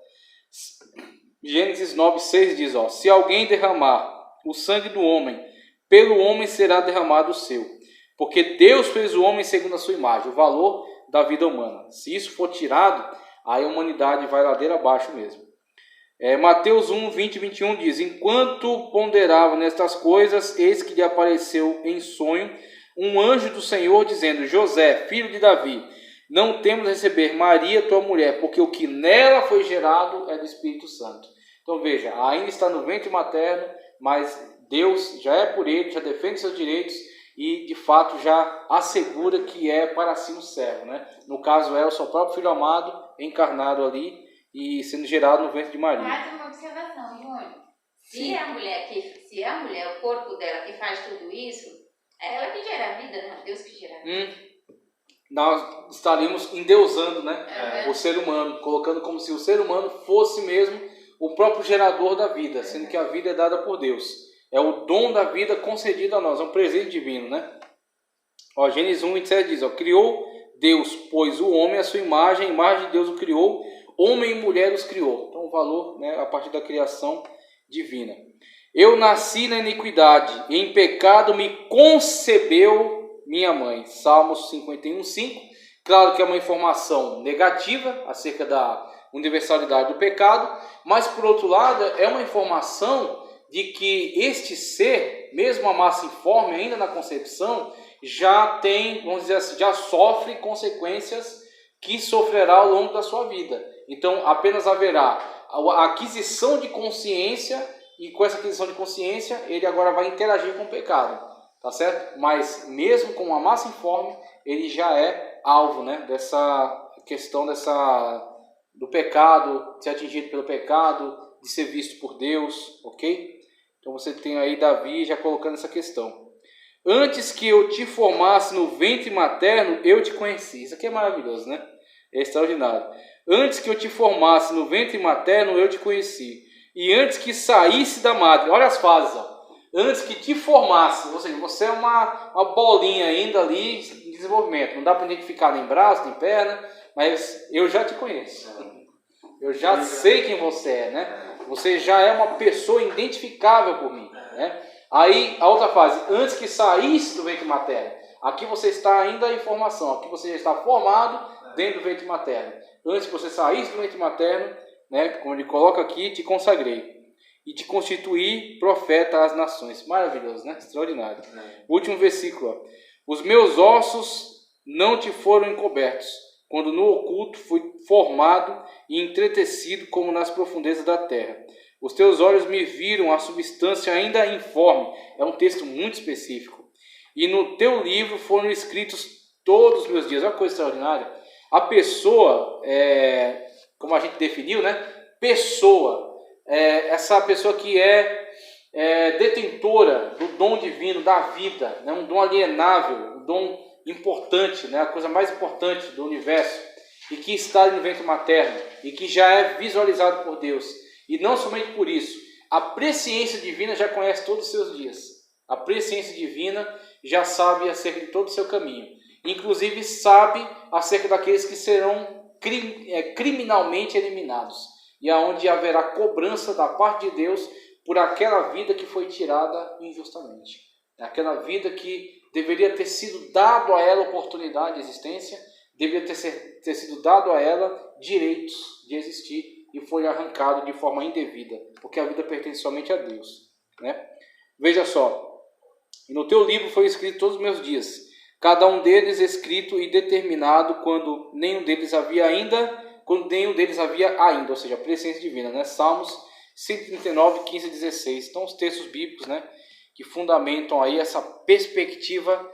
Gênesis 9:6 diz, se alguém derramar o sangue do homem, pelo homem será derramado o seu. Porque Deus fez o homem segundo a sua imagem, o valor da vida humana. Se isso for tirado, aí a humanidade vai ladeira abaixo mesmo. Mateus 1, 20 e 21 diz, enquanto ponderava nestas coisas, eis que lhe apareceu em sonho um anjo do Senhor, dizendo, José, filho de Davi, não temos de receber Maria, tua mulher, porque o que nela foi gerado é do Espírito Santo. Então veja, ainda está no ventre materno, mas Deus já é por ele, já defende seus direitos e de fato já assegura que é para si um servo, né? No caso é o seu próprio filho amado, encarnado ali e sendo gerado no ventre de Maria. Mais uma observação, Júnior. Se é a mulher, o corpo dela que faz tudo isso, é ela que gera a vida, não é Deus que gera a vida. Nós estaríamos endeusando, né, o ser humano, colocando como se o ser humano fosse mesmo o próprio gerador da vida, sendo que a vida é dada por Deus. É o dom da vida concedido a nós, é um presente divino, né? Gênesis 1, 27 diz, criou Deus, pois o homem, a sua imagem, a imagem de Deus o criou, homem e mulher os criou. Então o valor, né, a partir da criação divina. Eu nasci na iniquidade, e em pecado me concebeu minha mãe. Salmos 51, 5. Claro que é uma informação negativa acerca da universalidade do pecado, mas por outro lado é uma informação de que este ser, mesmo a massa informe, ainda na concepção, já tem, vamos dizer assim, já sofre consequências que sofrerá ao longo da sua vida. Então apenas haverá a aquisição de consciência, e com essa aquisição de consciência ele agora vai interagir com o pecado, tá certo? Mas mesmo com a massa informe, ele já é alvo, né, dessa questão do pecado, de ser atingido pelo pecado, de ser visto por Deus, ok? Então você tem aí Davi já colocando essa questão. Antes que eu te formasse no ventre materno, eu te conheci. Isso aqui é maravilhoso, né? É extraordinário. Antes que eu te formasse no ventre materno, eu te conheci. E antes que saísse da madre, olha as fases, antes que te formasse, ou seja, você é uma bolinha ainda ali em desenvolvimento. Não dá para identificar nem braço, nem perna, mas eu já te conheço. Eu já sei quem você é, né? Você já é uma pessoa identificável por mim, né? Aí, a outra fase, antes que saísse do ventre materno. Aqui você está ainda em formação, aqui você já está formado dentro do ventre materno. Antes que você saísse do ventre materno, né, como ele coloca aqui, te consagrei. E te constituí profeta às nações. Maravilhoso, né? Extraordinário. Último versículo. Os meus ossos não te foram encobertos, quando no oculto fui formado e entretecido como nas profundezas da terra. Os teus olhos me viram a substância ainda informe. É um texto muito específico. E no teu livro foram escritos todos os meus dias. Olha que coisa extraordinária. A pessoa, como a gente definiu, né? Pessoa. Essa pessoa que é detentora do dom divino, da vida. Né? Um dom alienável, um dom importante, né? A coisa mais importante do universo. E que está no ventre materno. E que já é visualizado por Deus. E não somente por isso, a presciência divina já conhece todos os seus dias. A presciência divina já sabe acerca de todo o seu caminho. Inclusive sabe acerca daqueles que serão criminalmente eliminados. E aonde haverá cobrança da parte de Deus por aquela vida que foi tirada injustamente. Aquela vida que deveria ter sido dado a ela oportunidade de existência, deveria ter sido dado a ela direitos de existir e foi arrancado de forma indevida, porque a vida pertence somente a Deus, né? Veja só, no teu livro foi escrito todos os meus dias, cada um deles escrito e determinado quando nenhum deles havia ainda, ou seja, a presciência divina, né? Salmos 139, 15 e 16. Então, os textos bíblicos, né, que fundamentam aí essa perspectiva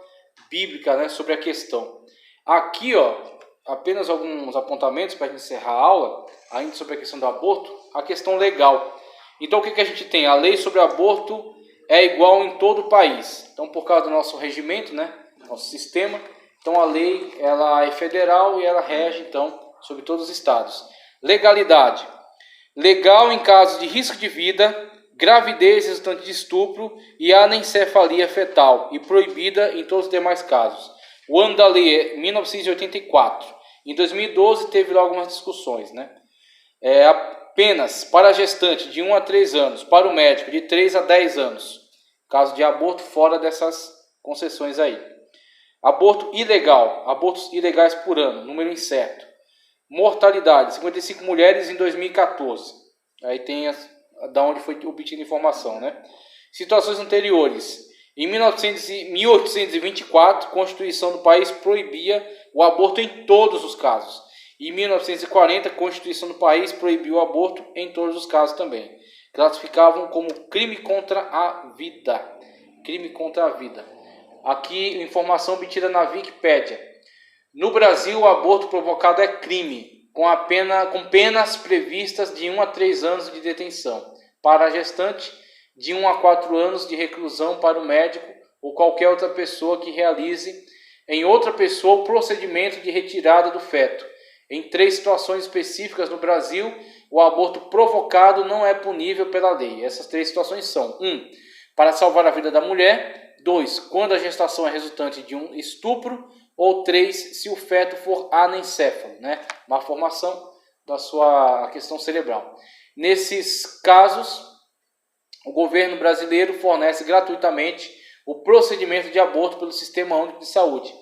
bíblica, né, sobre a questão. Aqui, ó, apenas alguns apontamentos para encerrar a aula, ainda sobre a questão do aborto, a questão legal. Então, o que a gente tem? A lei sobre aborto é igual em todo o país. Então, por causa do nosso regimento, né, nosso sistema, então a lei ela é federal e ela rege, então, sobre todos os estados. Legalidade. Legal em caso de risco de vida, gravidez resultante de estupro e anencefalia fetal, e proibida em todos os demais casos. O ano da lei é 1984. Em 2012 teve algumas discussões, né? Apenas para a gestante de 1 a 3 anos, para o médico de 3 a 10 anos. Caso de aborto fora dessas concessões aí. Aborto ilegal, abortos ilegais por ano, número incerto. Mortalidade, 55 mulheres em 2014. Aí tem da onde foi obtida a informação, né? Situações anteriores. Em 1824, a Constituição do país proibia o aborto em todos os casos. Em 1940, a Constituição do país proibiu o aborto em todos os casos também. Classificavam como crime contra a vida. Crime contra a vida. Aqui, informação obtida na Wikipédia. No Brasil, o aborto provocado é crime, com penas previstas de 1 a 3 anos de detenção. Para a gestante, de 1 a 4 anos de reclusão para o médico ou qualquer outra pessoa que realize em outra pessoa o procedimento de retirada do feto. Em 3 situações específicas no Brasil, o aborto provocado não é punível pela lei. Essas 3 situações são: 1. Para salvar a vida da mulher. 2. Quando a gestação é resultante de um estupro. Ou 3, se o feto for anencéfalo, né? Uma formação da sua questão cerebral. Nesses casos, o governo brasileiro fornece gratuitamente o procedimento de aborto pelo Sistema Único de Saúde.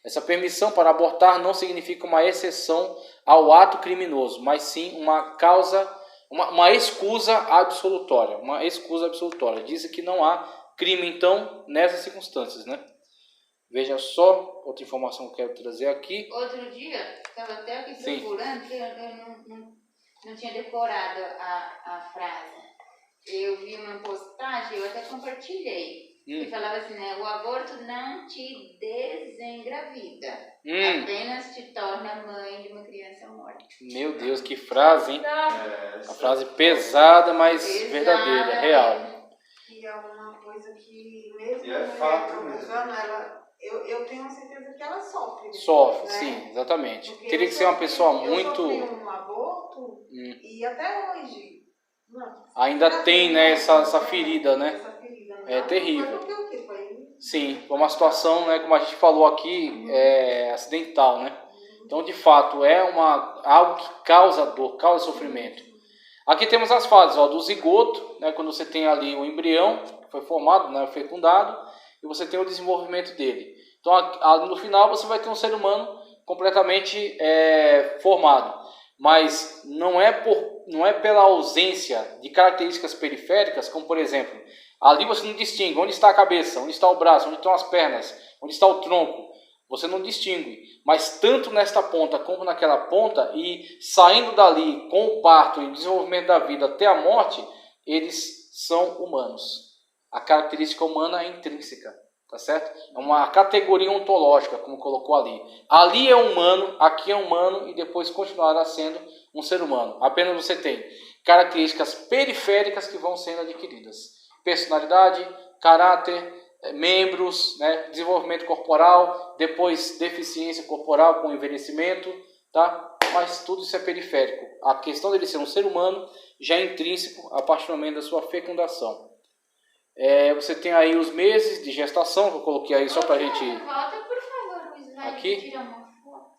Essa permissão para abortar não significa uma exceção ao ato criminoso, mas sim uma excusa absolutória. Uma excusa absolutória. Diz que não há crime, então, nessas circunstâncias, né? Veja só, outra informação que eu quero trazer aqui. Outro dia, estava até aqui procurando, que eu não tinha decorado a frase. Eu vi uma postagem, eu até compartilhei. Que falava assim, né? O aborto não te desengravida. Apenas te torna mãe de uma criança morta. Meu Deus, que frase, hein? Uma frase pesada, mas verdadeira, real. E é uma coisa que, mesmo é fato mesmo. Eu tenho certeza que ela sofre. Sofre, né? Sim, exatamente. Porque Teria que ser uma pessoa eu muito... sofri um aborto e até hoje... Ainda tem, né, essa ferida, né? Essa ferida. É terrível. Foi porque o quê? Sim, foi uma situação, né, como a gente falou aqui, acidental, né? Então, de fato, é algo que causa dor, causa sofrimento. Aqui temos as fases, ó, do zigoto, né, quando você tem ali o embrião, que foi formado, né, fecundado, e você tem o desenvolvimento dele. Então, no final, você vai ter um ser humano completamente formado. Mas não é pela ausência de características periféricas, como, por exemplo, ali você não distingue onde está a cabeça, onde está o braço, onde estão as pernas, onde está o tronco. Você não distingue. Mas tanto nesta ponta como naquela ponta, e saindo dali com o parto e o desenvolvimento da vida até a morte, eles são humanos. A característica humana é intrínseca, tá certo? É uma categoria ontológica, como colocou ali. Ali é humano, aqui é humano e depois continuará sendo um ser humano. Apenas você tem características periféricas que vão sendo adquiridas. Personalidade, caráter, membros, né, desenvolvimento corporal, depois deficiência corporal com envelhecimento, tá? Mas tudo isso é periférico. A questão dele ser um ser humano já é intrínseco a partir do momento da sua fecundação. Você tem aí os meses de gestação, que eu coloquei aí só pra gente... Volta, por favor, o slide. Aqui? Tira uma foto.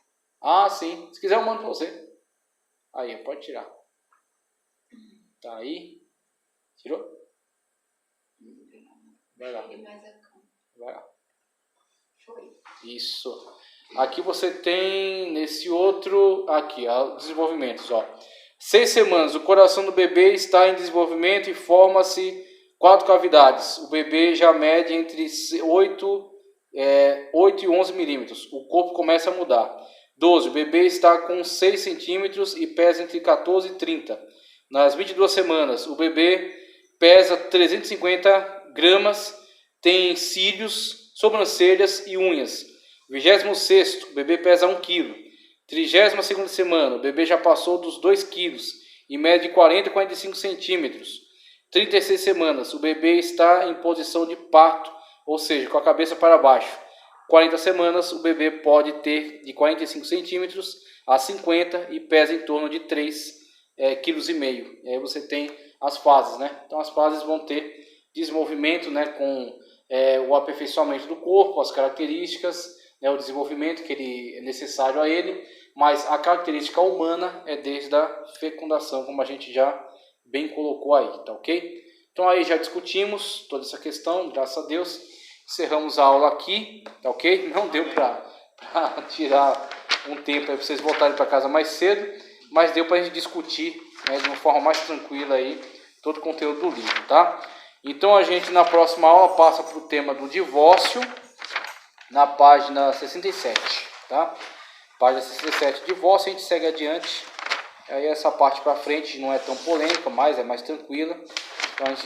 Ah, sim. Se quiser eu mando pra você. Aí, pode tirar. Tá aí. Tirou? Vai lá. Vai lá. Isso. Aqui você tem, nesse outro, aqui, desenvolvimentos, ó. 6 semanas, o coração do bebê está em desenvolvimento e forma-se 4 cavidades. O bebê já mede entre 8 e 11 milímetros. O corpo começa a mudar. 12, o bebê está com 6 centímetros e pesa entre 14 e 30. Nas 22 semanas, o bebê pesa 350 gramas, tem cílios, sobrancelhas e unhas. 26º, o bebê pesa 1 kg. 32ª semana, o bebê já passou dos 2 kg e mede 40 a 45 centímetros. 36 semanas, o bebê está em posição de parto, ou seja, com a cabeça para baixo. 40 semanas, o bebê pode ter de 45 centímetros a 50 e pesa em torno de 3,5 kg. E aí você tem as fases, né? Então as fases vão ter desenvolvimento, né, com o aperfeiçoamento do corpo, as características, né, o desenvolvimento que ele é necessário a ele, mas a característica humana é desde a fecundação, como a gente já bem colocou aí, tá ok? Então aí já discutimos toda essa questão, graças a Deus, encerramos a aula aqui, tá ok? Não deu para tirar um tempo aí para vocês voltarem para casa mais cedo, mas deu para a gente discutir, né, de uma forma mais tranquila aí todo o conteúdo do livro, tá? Então a gente na próxima aula passa para o tema do divórcio, na página 67, tá? Página 67, divórcio, a gente segue adiante. Aí essa parte para frente não é tão polêmica, mas é mais tranquila. Então a gente